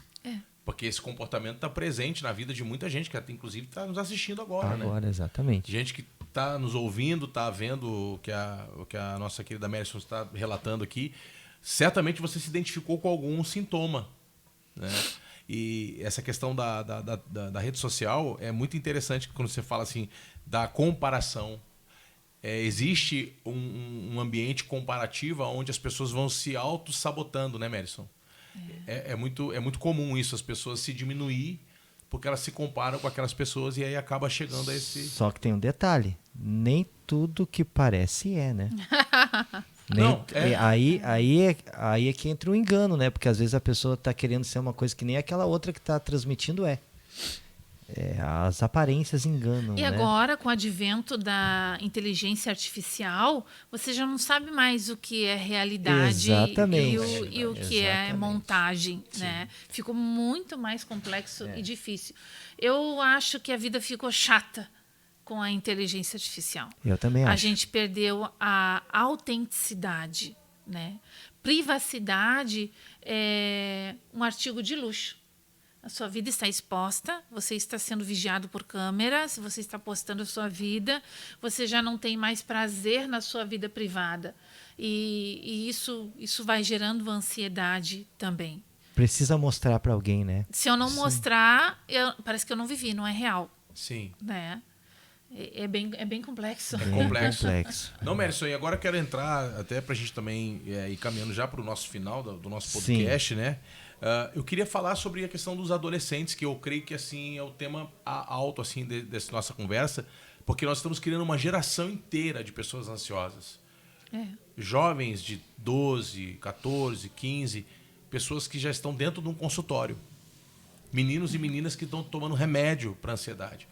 Porque esse comportamento está presente na vida de muita gente, que até, inclusive está nos assistindo agora, né? Agora, exatamente. Gente que está nos ouvindo, está vendo o que a nossa querida Merison está relatando aqui. Certamente você se identificou com algum sintoma, né? E essa questão da rede social é muito interessante quando você fala assim da comparação. Existe um ambiente comparativo onde as pessoas vão se auto-sabotando, né, Merison? É muito comum isso, as pessoas se diminuir porque elas se comparam com aquelas pessoas e aí acaba chegando a esse... Só que tem um detalhe, nem tudo que parece né? Não, Aí é que entra o engano, né? Porque às vezes a pessoa está querendo ser uma coisa que nem aquela outra que está transmitindo as aparências enganam, E né? agora, com o advento da inteligência artificial, você já não sabe mais o que é realidade Exatamente. e o que é montagem, né? Ficou muito mais complexo e difícil. Eu acho que a vida ficou chata com a inteligência artificial. Eu também acho. A gente perdeu a autenticidade, né? Privacidade é um artigo de luxo. A sua vida está exposta, você está sendo vigiado por câmeras, você está postando a sua vida, você já não tem mais prazer na sua vida privada. E isso vai gerando ansiedade também. Precisa mostrar para alguém, né? Se eu não mostrar, parece que eu não vivi, não é real. Sim. Né? É bem complexo. É complexo. Não, Merison, e agora eu quero entrar, até para a gente também ir caminhando já para o nosso final do nosso podcast, né? Eu queria falar sobre a questão dos adolescentes, que eu creio que assim é o tema alto assim, dessa nossa conversa, porque nós estamos criando uma geração inteira de pessoas ansiosas. Jovens de 12, 14, 15, pessoas que já estão dentro de um consultório. Meninos e meninas que estão tomando remédio para ansiedade.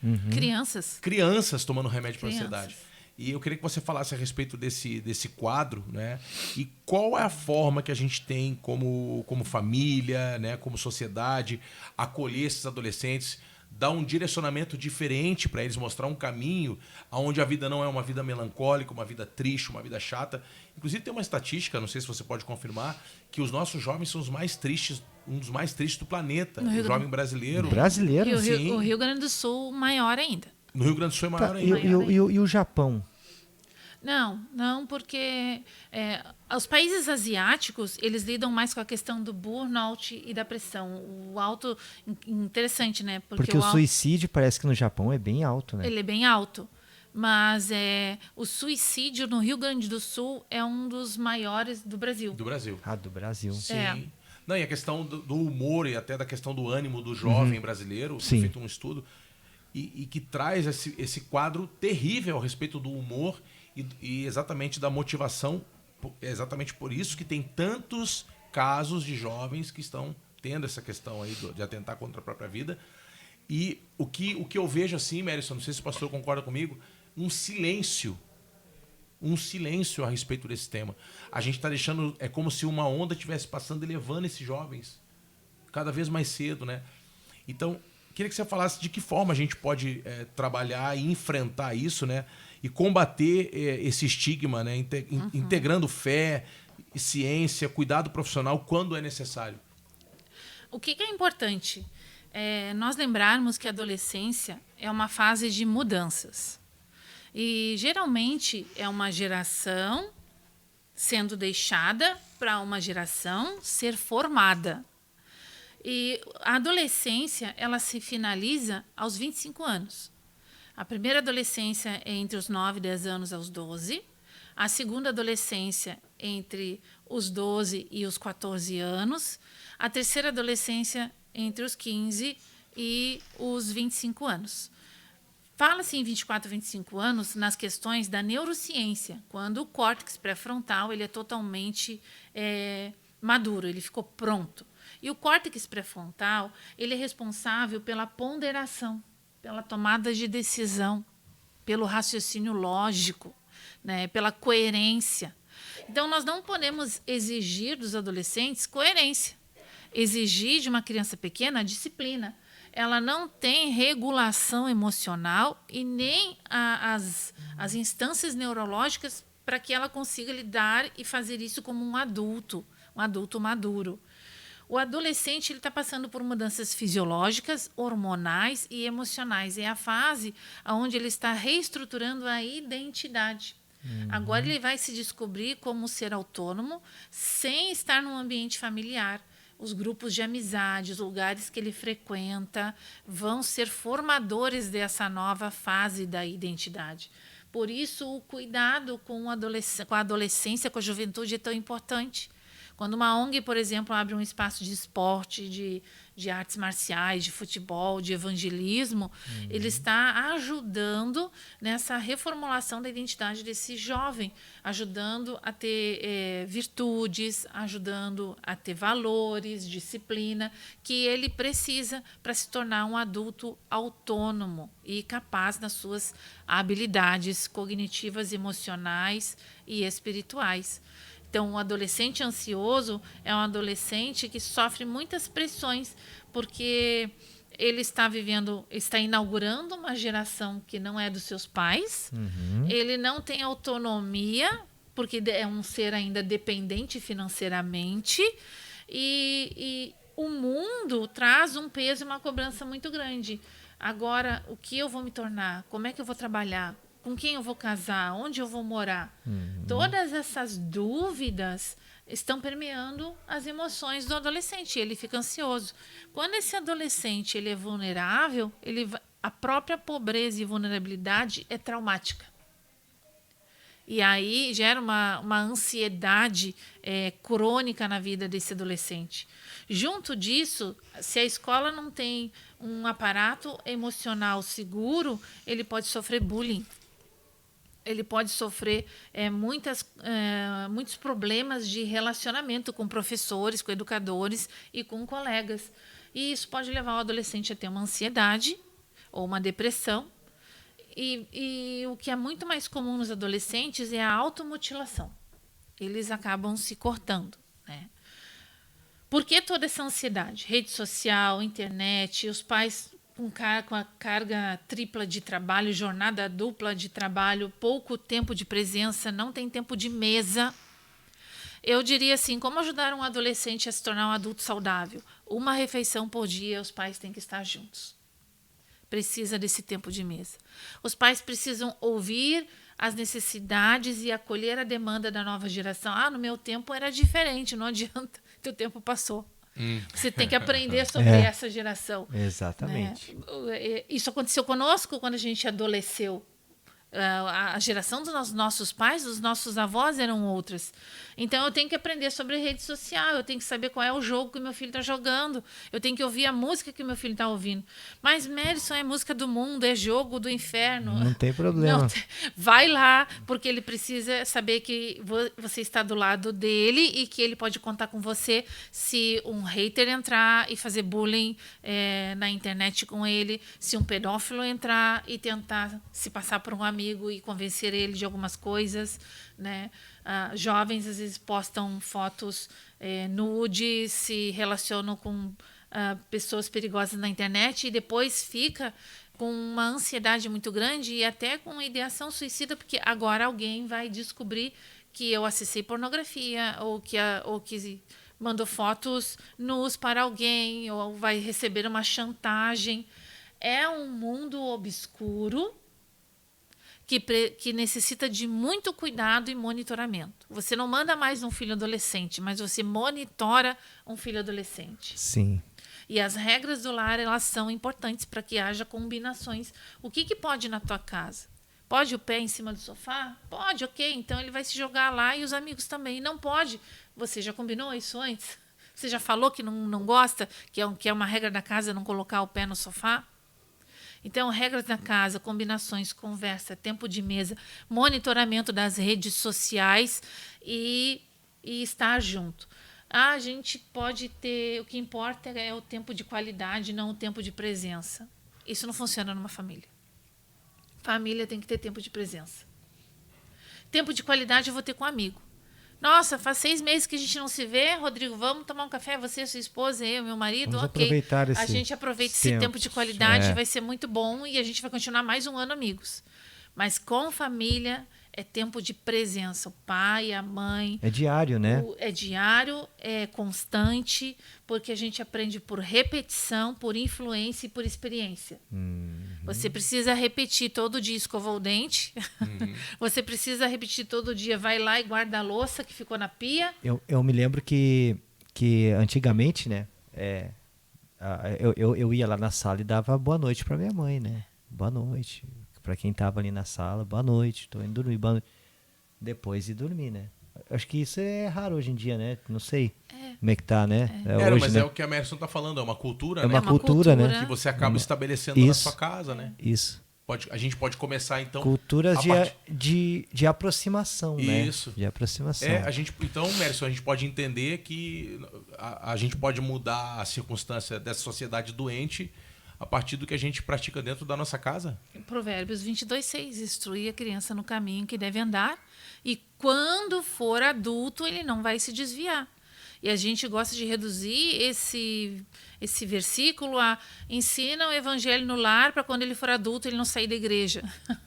Crianças tomando remédio para ansiedade. E eu queria que você falasse a respeito desse quadro, né? E qual é a forma que a gente tem como família, né? Como sociedade, acolher esses adolescentes, dar um direcionamento diferente para eles, mostrar um caminho onde a vida não é uma vida melancólica, uma vida triste, uma vida chata. Inclusive tem uma estatística, não sei se você pode confirmar, que os nossos jovens são os mais tristes, um dos mais tristes do planeta. O jovem brasileiro. Brasileiro? E o Rio Grande do Sul maior ainda. No Rio Grande do Sul é maior ainda. E o Japão? Não, porque os países asiáticos, eles lidam mais com a questão do burnout e da pressão. O alto, interessante, né? Porque o suicídio parece que no Japão é bem alto, né? Ele é bem alto. Mas o suicídio no Rio Grande do Sul é um dos maiores do Brasil. Do Brasil. Do Brasil. Sim. Não, e a questão do humor e até da questão do ânimo do jovem brasileiro, foi feito um estudo, e que traz esse quadro terrível a respeito do humor e exatamente da motivação. É exatamente por isso que tem tantos casos de jovens que estão tendo essa questão aí de atentar contra a própria vida. E o que eu vejo assim, Merison, não sei se o pastor concorda comigo, um silêncio a respeito desse tema. A gente está deixando, é como se uma onda estivesse passando e levando esses jovens cada vez mais cedo, né? Então, queria que você falasse de que forma a gente pode trabalhar e enfrentar isso, né? E combater esse estigma, né? Integrando fé, ciência, cuidado profissional quando é necessário. O que é importante? Nós lembrarmos que a adolescência é uma fase de mudanças. E, geralmente, é uma geração sendo deixada para uma geração ser formada. E a adolescência, ela se finaliza aos 25 anos. A primeira adolescência é entre os 9 e 10 anos aos 12. A segunda adolescência entre os 12 e os 14 anos. A terceira adolescência entre os 15 e os 25 anos. Fala-se em 24 a 25 anos nas questões da neurociência, quando o córtex pré-frontal ele é totalmente maduro, ele ficou pronto. E o córtex pré-frontal, ele é responsável pela ponderação, pela tomada de decisão, pelo raciocínio lógico, né, pela coerência. Então, nós não podemos exigir dos adolescentes coerência. Exigir de uma criança pequena disciplina. Ela não tem regulação emocional e nem as instâncias neurológicas para que ela consiga lidar e fazer isso como um adulto maduro. O adolescente está passando por mudanças fisiológicas, hormonais e emocionais. É a fase onde ele está reestruturando a identidade. Agora ele vai se descobrir como ser autônomo sem estar num ambiente familiar. Os grupos de amizade, os lugares que ele frequenta vão ser formadores dessa nova fase da identidade. Por isso, o cuidado com a adolescência, com a juventude é tão importante. Quando uma ONG, por exemplo, abre um espaço de esporte, de artes marciais, de futebol, de evangelismo, ele está ajudando nessa reformulação da identidade desse jovem, ajudando a ter virtudes, ajudando a ter valores, disciplina, que ele precisa para se tornar um adulto autônomo e capaz das suas habilidades cognitivas, emocionais e espirituais. Então, o adolescente ansioso é um adolescente que sofre muitas pressões, porque ele está inaugurando uma geração que não é dos seus pais, ele não tem autonomia, porque é um ser ainda dependente financeiramente, e o mundo traz um peso e uma cobrança muito grande. Agora, o que eu vou me tornar? Como é que eu vou trabalhar? Com quem eu vou casar? Onde eu vou morar? Todas essas dúvidas estão permeando as emoções do adolescente. Ele fica ansioso. Quando esse adolescente ele é vulnerável, a própria pobreza e vulnerabilidade é traumática. E aí gera uma ansiedade crônica na vida desse adolescente. Junto disso, se a escola não tem um aparato emocional seguro, ele pode sofrer bullying. Ele pode sofrer muitos problemas de relacionamento com professores, com educadores e com colegas. E isso pode levar o adolescente a ter uma ansiedade ou uma depressão. E o que é muito mais comum nos adolescentes é a automutilação. Eles acabam se cortando, né? Por que toda essa ansiedade? Rede social, internet, os pais com a carga tripla de trabalho, jornada dupla de trabalho, pouco tempo de presença, não tem tempo de mesa. Eu diria assim, como ajudar um adolescente a se tornar um adulto saudável? Uma refeição por dia, os pais têm que estar juntos. Precisa desse tempo de mesa. Os pais precisam ouvir as necessidades e acolher a demanda da nova geração. No meu tempo era diferente, não adianta, teu tempo passou. Você tem que aprender sobre essa geração. Exatamente. Né? Isso aconteceu conosco quando a gente adolesceu. A geração dos nossos pais, dos nossos avós eram outras. Então eu tenho que aprender sobre rede social, eu tenho que saber qual é o jogo que meu filho está jogando, eu tenho que ouvir a música que meu filho está ouvindo. Mas, Merison, é música do mundo, é jogo do inferno. Não tem problema. Vai lá, porque ele precisa saber que você está do lado dele e que ele pode contar com você se um hater entrar e fazer bullying na internet com ele, se um pedófilo entrar e tentar se passar por um amigo e convencer ele de algumas coisas, né? Jovens às vezes postam fotos nudes, se relacionam com pessoas perigosas na internet e depois fica com uma ansiedade muito grande e até com ideação suicida, porque agora alguém vai descobrir que eu acessei pornografia ou que mandou fotos nus para alguém ou vai receber uma chantagem. É um mundo obscuro que necessita de muito cuidado e monitoramento. Você não manda mais um filho adolescente, mas você monitora um filho adolescente. Sim. E as regras do lar, elas são importantes para que haja combinações. O que pode na tua casa? Pode o pé em cima do sofá? Pode, ok. Então ele vai se jogar lá e os amigos também. Não pode. Você já combinou isso antes? Você já falou que não gosta, que é uma regra da casa não colocar o pé no sofá? Então, regras da casa, combinações, conversa, tempo de mesa, monitoramento das redes sociais e estar junto. A gente pode ter... O que importa é o tempo de qualidade, não o tempo de presença. Isso não funciona numa família. Família tem que ter tempo de presença. Tempo de qualidade eu vou ter com um amigo. Nossa, faz 6 meses que a gente não se vê. Rodrigo, vamos tomar um café? Você, sua esposa, eu, meu marido? Vamos Ok. aproveitar A gente aproveita esse tempo de qualidade, vai ser muito bom e a gente vai continuar mais um ano amigos. Mas com família é tempo de presença. O pai, a mãe. É diário, né? É diário, é constante, porque a gente aprende por repetição, por influência e por experiência. Você precisa repetir todo dia, escovar o dente. Você precisa repetir todo dia, vai lá e guarda a louça que ficou na pia. Eu me lembro que antigamente, né? Eu ia lá na sala e dava boa noite para minha mãe, né? Boa noite. Para quem tava ali na sala, boa noite, tô indo dormir, boa noite. Depois de dormir, né? Acho que isso é raro hoje em dia, né? Não sei como é que tá, né? Hoje, mas né? é o que a Merson tá falando, é uma cultura, É né? uma cultura, né? Que você acaba estabelecendo na sua casa, né? Isso. A gente pode começar, então... Culturas de aproximação, né? Isso. De aproximação. Então, Merson, a gente pode entender que a gente pode mudar a circunstância dessa sociedade doente a partir do que a gente pratica dentro da nossa casa? Provérbios 22:6. Instrui a criança no caminho que deve andar e quando for adulto ele não vai se desviar. E a gente gosta de reduzir esse versículo a ensina o evangelho no lar para quando ele for adulto ele não sair da igreja.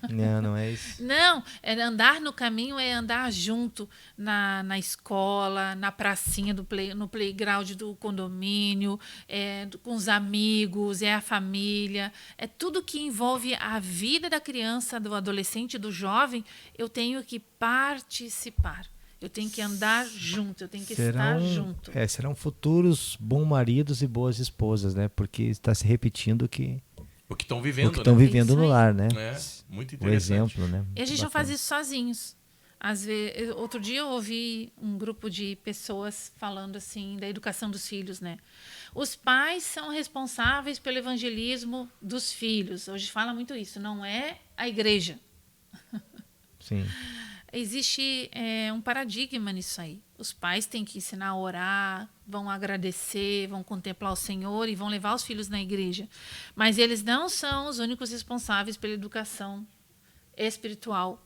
Não é isso. Não, andar no caminho é andar junto na escola, na pracinha, no playground do condomínio, com os amigos, é a família, é tudo que envolve a vida da criança, do adolescente, do jovem, eu tenho que participar. Eu tenho que andar junto, eu tenho que estar junto. Serão futuros bons maridos e boas esposas, né? Porque está se repetindo o que estão vivendo, estão vivendo no lar, né? Muito interessante. O exemplo, né? E a gente não faz isso sozinhos. Às vezes, outro dia eu ouvi um grupo de pessoas falando assim da educação dos filhos, né? Os pais são responsáveis pelo evangelismo dos filhos. Hoje fala muito isso, não é a igreja. Sim. Existe um paradigma nisso aí. Os pais têm que ensinar a orar, vão agradecer, vão contemplar o Senhor e vão levar os filhos na igreja. Mas eles não são os únicos responsáveis pela educação espiritual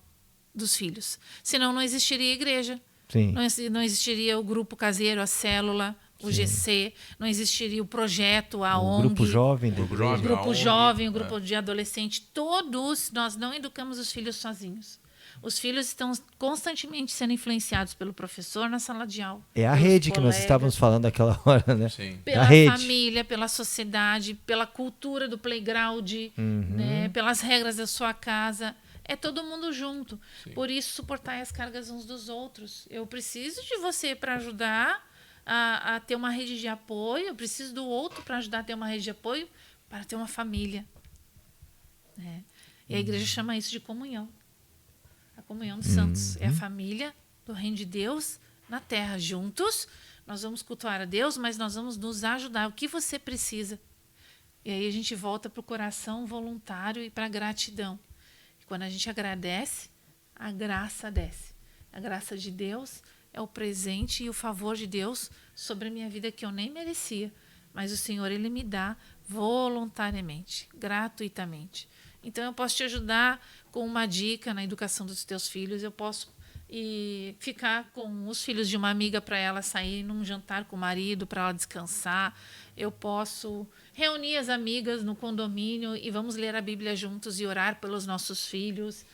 dos filhos. Senão não existiria igreja. Sim. Não existiria o grupo caseiro, a célula, o GC, não existiria o projeto, a ONG. O grupo jovem. O grupo jovem, o grupo de adolescente. Todos, nós não educamos os filhos sozinhos. Os filhos estão constantemente sendo influenciados pelo professor na sala de aula. É a rede que nós estávamos falando naquela hora, né? Sim. Pela família, pela sociedade, pela cultura do playground, né? Pelas regras da sua casa. É todo mundo junto. Sim. Por isso, suportar as cargas uns dos outros. Eu preciso de você para ajudar a ter uma rede de apoio. Eu preciso do outro para ajudar a ter uma rede de apoio, para ter uma família. E a igreja chama isso de comunhão. A comunhão dos santos é a família do reino de Deus na terra. Juntos, nós vamos cultuar a Deus, mas nós vamos nos ajudar. O que você precisa? E aí a gente volta para o coração voluntário e para a gratidão. E quando a gente agradece, a graça desce. A graça de Deus é o presente e o favor de Deus sobre a minha vida que eu nem merecia. Mas o Senhor, Ele me dá voluntariamente, gratuitamente. Então, eu posso te ajudar com uma dica na educação dos teus filhos. Eu posso ficar com os filhos de uma amiga para ela sair num jantar com o marido, para ela descansar. Eu posso reunir as amigas no condomínio e vamos ler a Bíblia juntos e orar pelos nossos filhos.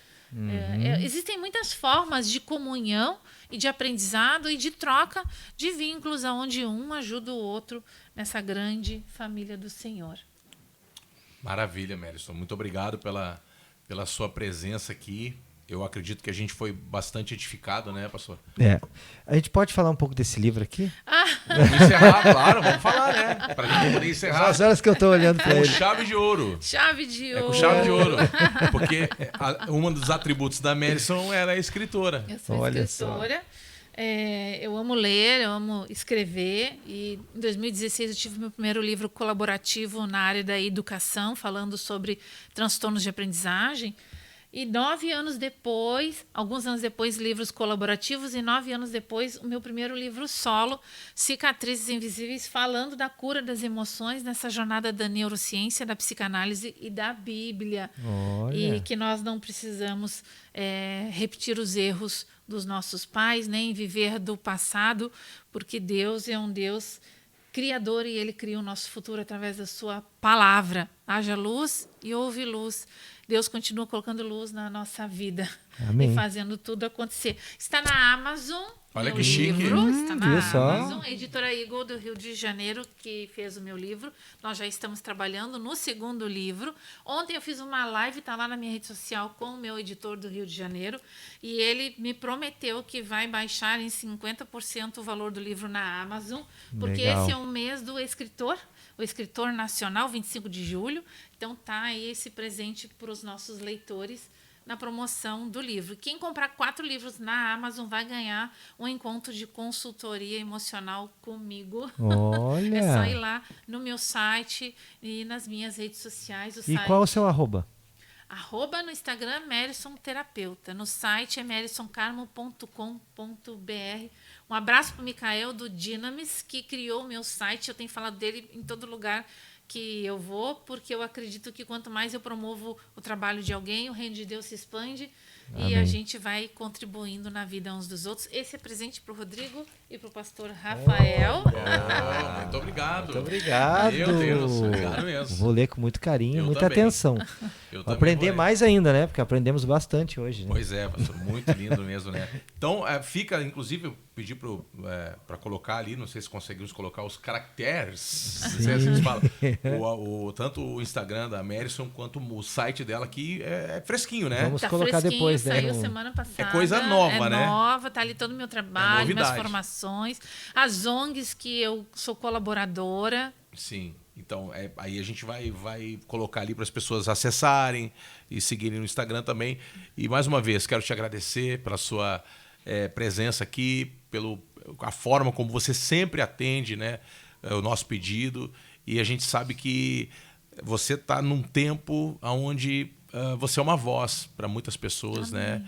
Existem muitas formas de comunhão e de aprendizado e de troca de vínculos, onde um ajuda o outro nessa grande família do Senhor. Maravilha, Merson. Muito obrigado pela sua presença aqui. Eu acredito que a gente foi bastante edificado, né, pastor? A gente pode falar um pouco desse livro aqui? Vamos encerrar, claro, vamos falar, né? Para a gente poder encerrar. As horas que eu estou olhando para ele. Com chave de ouro. Chave de ouro. Com chave de ouro. Porque um dos atributos da Merson era a escritora. Eu sou escritora. Eu amo ler, eu amo escrever. E em 2016 eu tive meu primeiro livro colaborativo na área da educação, falando sobre transtornos de aprendizagem. E 9 anos depois, alguns anos depois, livros colaborativos, e 9 anos depois, o meu primeiro livro solo, Cicatrizes Invisíveis, falando da cura das emoções nessa jornada da neurociência, da psicanálise e da Bíblia. Olha. E que nós não precisamos repetir os erros dos nossos pais, nem viver do passado, porque Deus é um Deus criador e Ele cria o nosso futuro através da sua palavra. Haja luz e houve luz. Deus continua colocando luz na nossa vida. Amém. E fazendo tudo acontecer. Está na Amazon. Olha meu que chique. livro, está na Viu só? Amazon. A editora Eagle do Rio de Janeiro que fez o meu livro. Nós já estamos trabalhando no segundo livro. Ontem eu fiz uma live, está lá na minha rede social, com o meu editor do Rio de Janeiro. E ele me prometeu que vai baixar em 50% o valor do livro na Amazon. Porque Legal. esse é o mês do escritor. O escritor nacional, 25 de julho. Então tá aí esse presente para os nossos leitores na promoção do livro. Quem comprar 4 livros na Amazon vai ganhar um encontro de consultoria emocional comigo. Olha. É só ir lá no meu site e nas minhas redes sociais. E qual é o seu arroba? Arroba no Instagram, Merison Terapeuta. No site é merisoncarmo.com.br. Um abraço para o Micael do Dynamis, que criou o meu site. Eu tenho falado dele em todo lugar que eu vou, porque eu acredito que quanto mais eu promovo o trabalho de alguém, o reino de Deus se expande. Amém. E a gente vai contribuindo na vida uns dos outros. Esse é presente para o Rodrigo e para o pastor Rafael. Muito obrigado. Muito obrigado. Meu Deus, obrigado mesmo. Vou ler com muito carinho, Eu muita também. atenção. Eu Vou também aprender vou ler. mais ainda, né? Porque aprendemos bastante hoje. Né? Pois é, pastor, muito lindo mesmo, né? Então, fica, inclusive, eu pedi para colocar ali, não sei se conseguimos colocar os caracteres, não sei se eles falam, tanto o Instagram da Merison quanto o site dela, que é fresquinho, né? Vamos Tá colocar fresquinho, depois, né? saiu semana passada. É coisa nova, né? É nova, tá ali todo o meu trabalho, minhas novidade. formações, as ONGs que eu sou colaboradora. Sim. Então, aí a gente vai colocar ali para as pessoas acessarem e seguirem no Instagram também. E, mais uma vez, quero te agradecer pela sua presença aqui, a forma como você sempre atende, né, o nosso pedido. E a gente sabe que você está num tempo onde você é uma voz para muitas pessoas, né?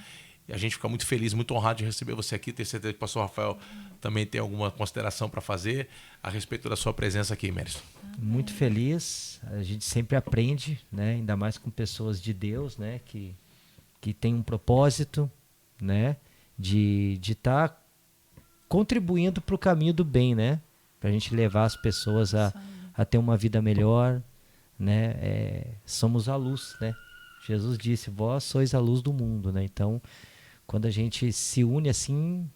E a gente fica muito feliz, muito honrado de receber você aqui. Tenho certeza que o pastor Rafael também tem alguma consideração para fazer a respeito da sua presença aqui, Merison. Muito feliz. A gente sempre aprende, né? Ainda mais com pessoas de Deus, né? Que tem um propósito, né? De estar contribuindo para o caminho do bem, né? Para a gente levar as pessoas a ter uma vida melhor, né? Somos a luz, né? Jesus disse, vós sois a luz do mundo, né? Então, quando a gente se une assim,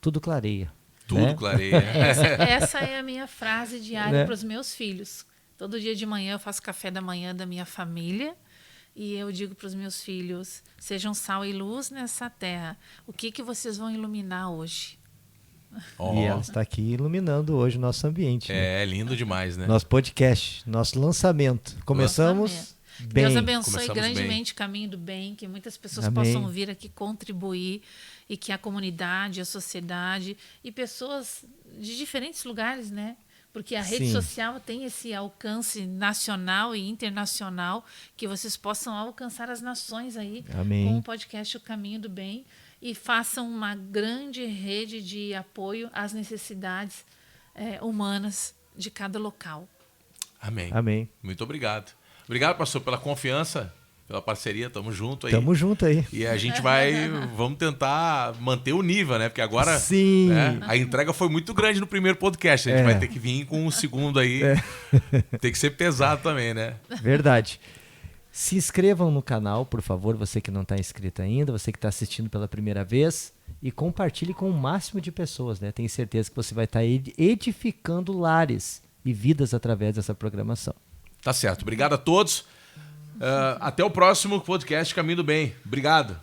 tudo clareia. Tudo né? clareia. Essa é a minha frase diária Né? para os meus filhos. Todo dia de manhã eu faço café da manhã da minha família e eu digo para os meus filhos, sejam sal e luz nessa terra. O que vocês vão iluminar hoje? Ó, E ela está aqui iluminando hoje o nosso ambiente. né? é lindo demais, né? Nosso podcast, nosso lançamento. Começamos bem. Deus abençoe Começamos grandemente o caminho do bem, que muitas pessoas Amém. possam vir aqui contribuir e que a comunidade, a sociedade e pessoas de diferentes lugares, né? Porque a rede Sim. social tem esse alcance nacional e internacional que vocês possam alcançar as nações aí Amém. com o podcast O Caminho do Bem e façam uma grande rede de apoio às necessidades humanas de cada local. Amém. Amém. Muito obrigado. Obrigado, pastor, pela confiança, pela parceria. Tamo junto aí. Tamo junto aí. E a gente vamos tentar manter o nível, né? Porque agora Sim. né, a entrega foi muito grande no primeiro podcast. A gente É. vai ter que vir com o segundo aí. Tem que ser pesado também, né? Verdade. Se inscrevam no canal, por favor, você que não está inscrito ainda, você que está assistindo pela primeira vez, e compartilhe com o máximo de pessoas, né? Tenho certeza que você vai estar edificando lares e vidas através dessa programação. Tá certo. Obrigado a todos. Até o próximo podcast Caminho do Bem. Obrigado.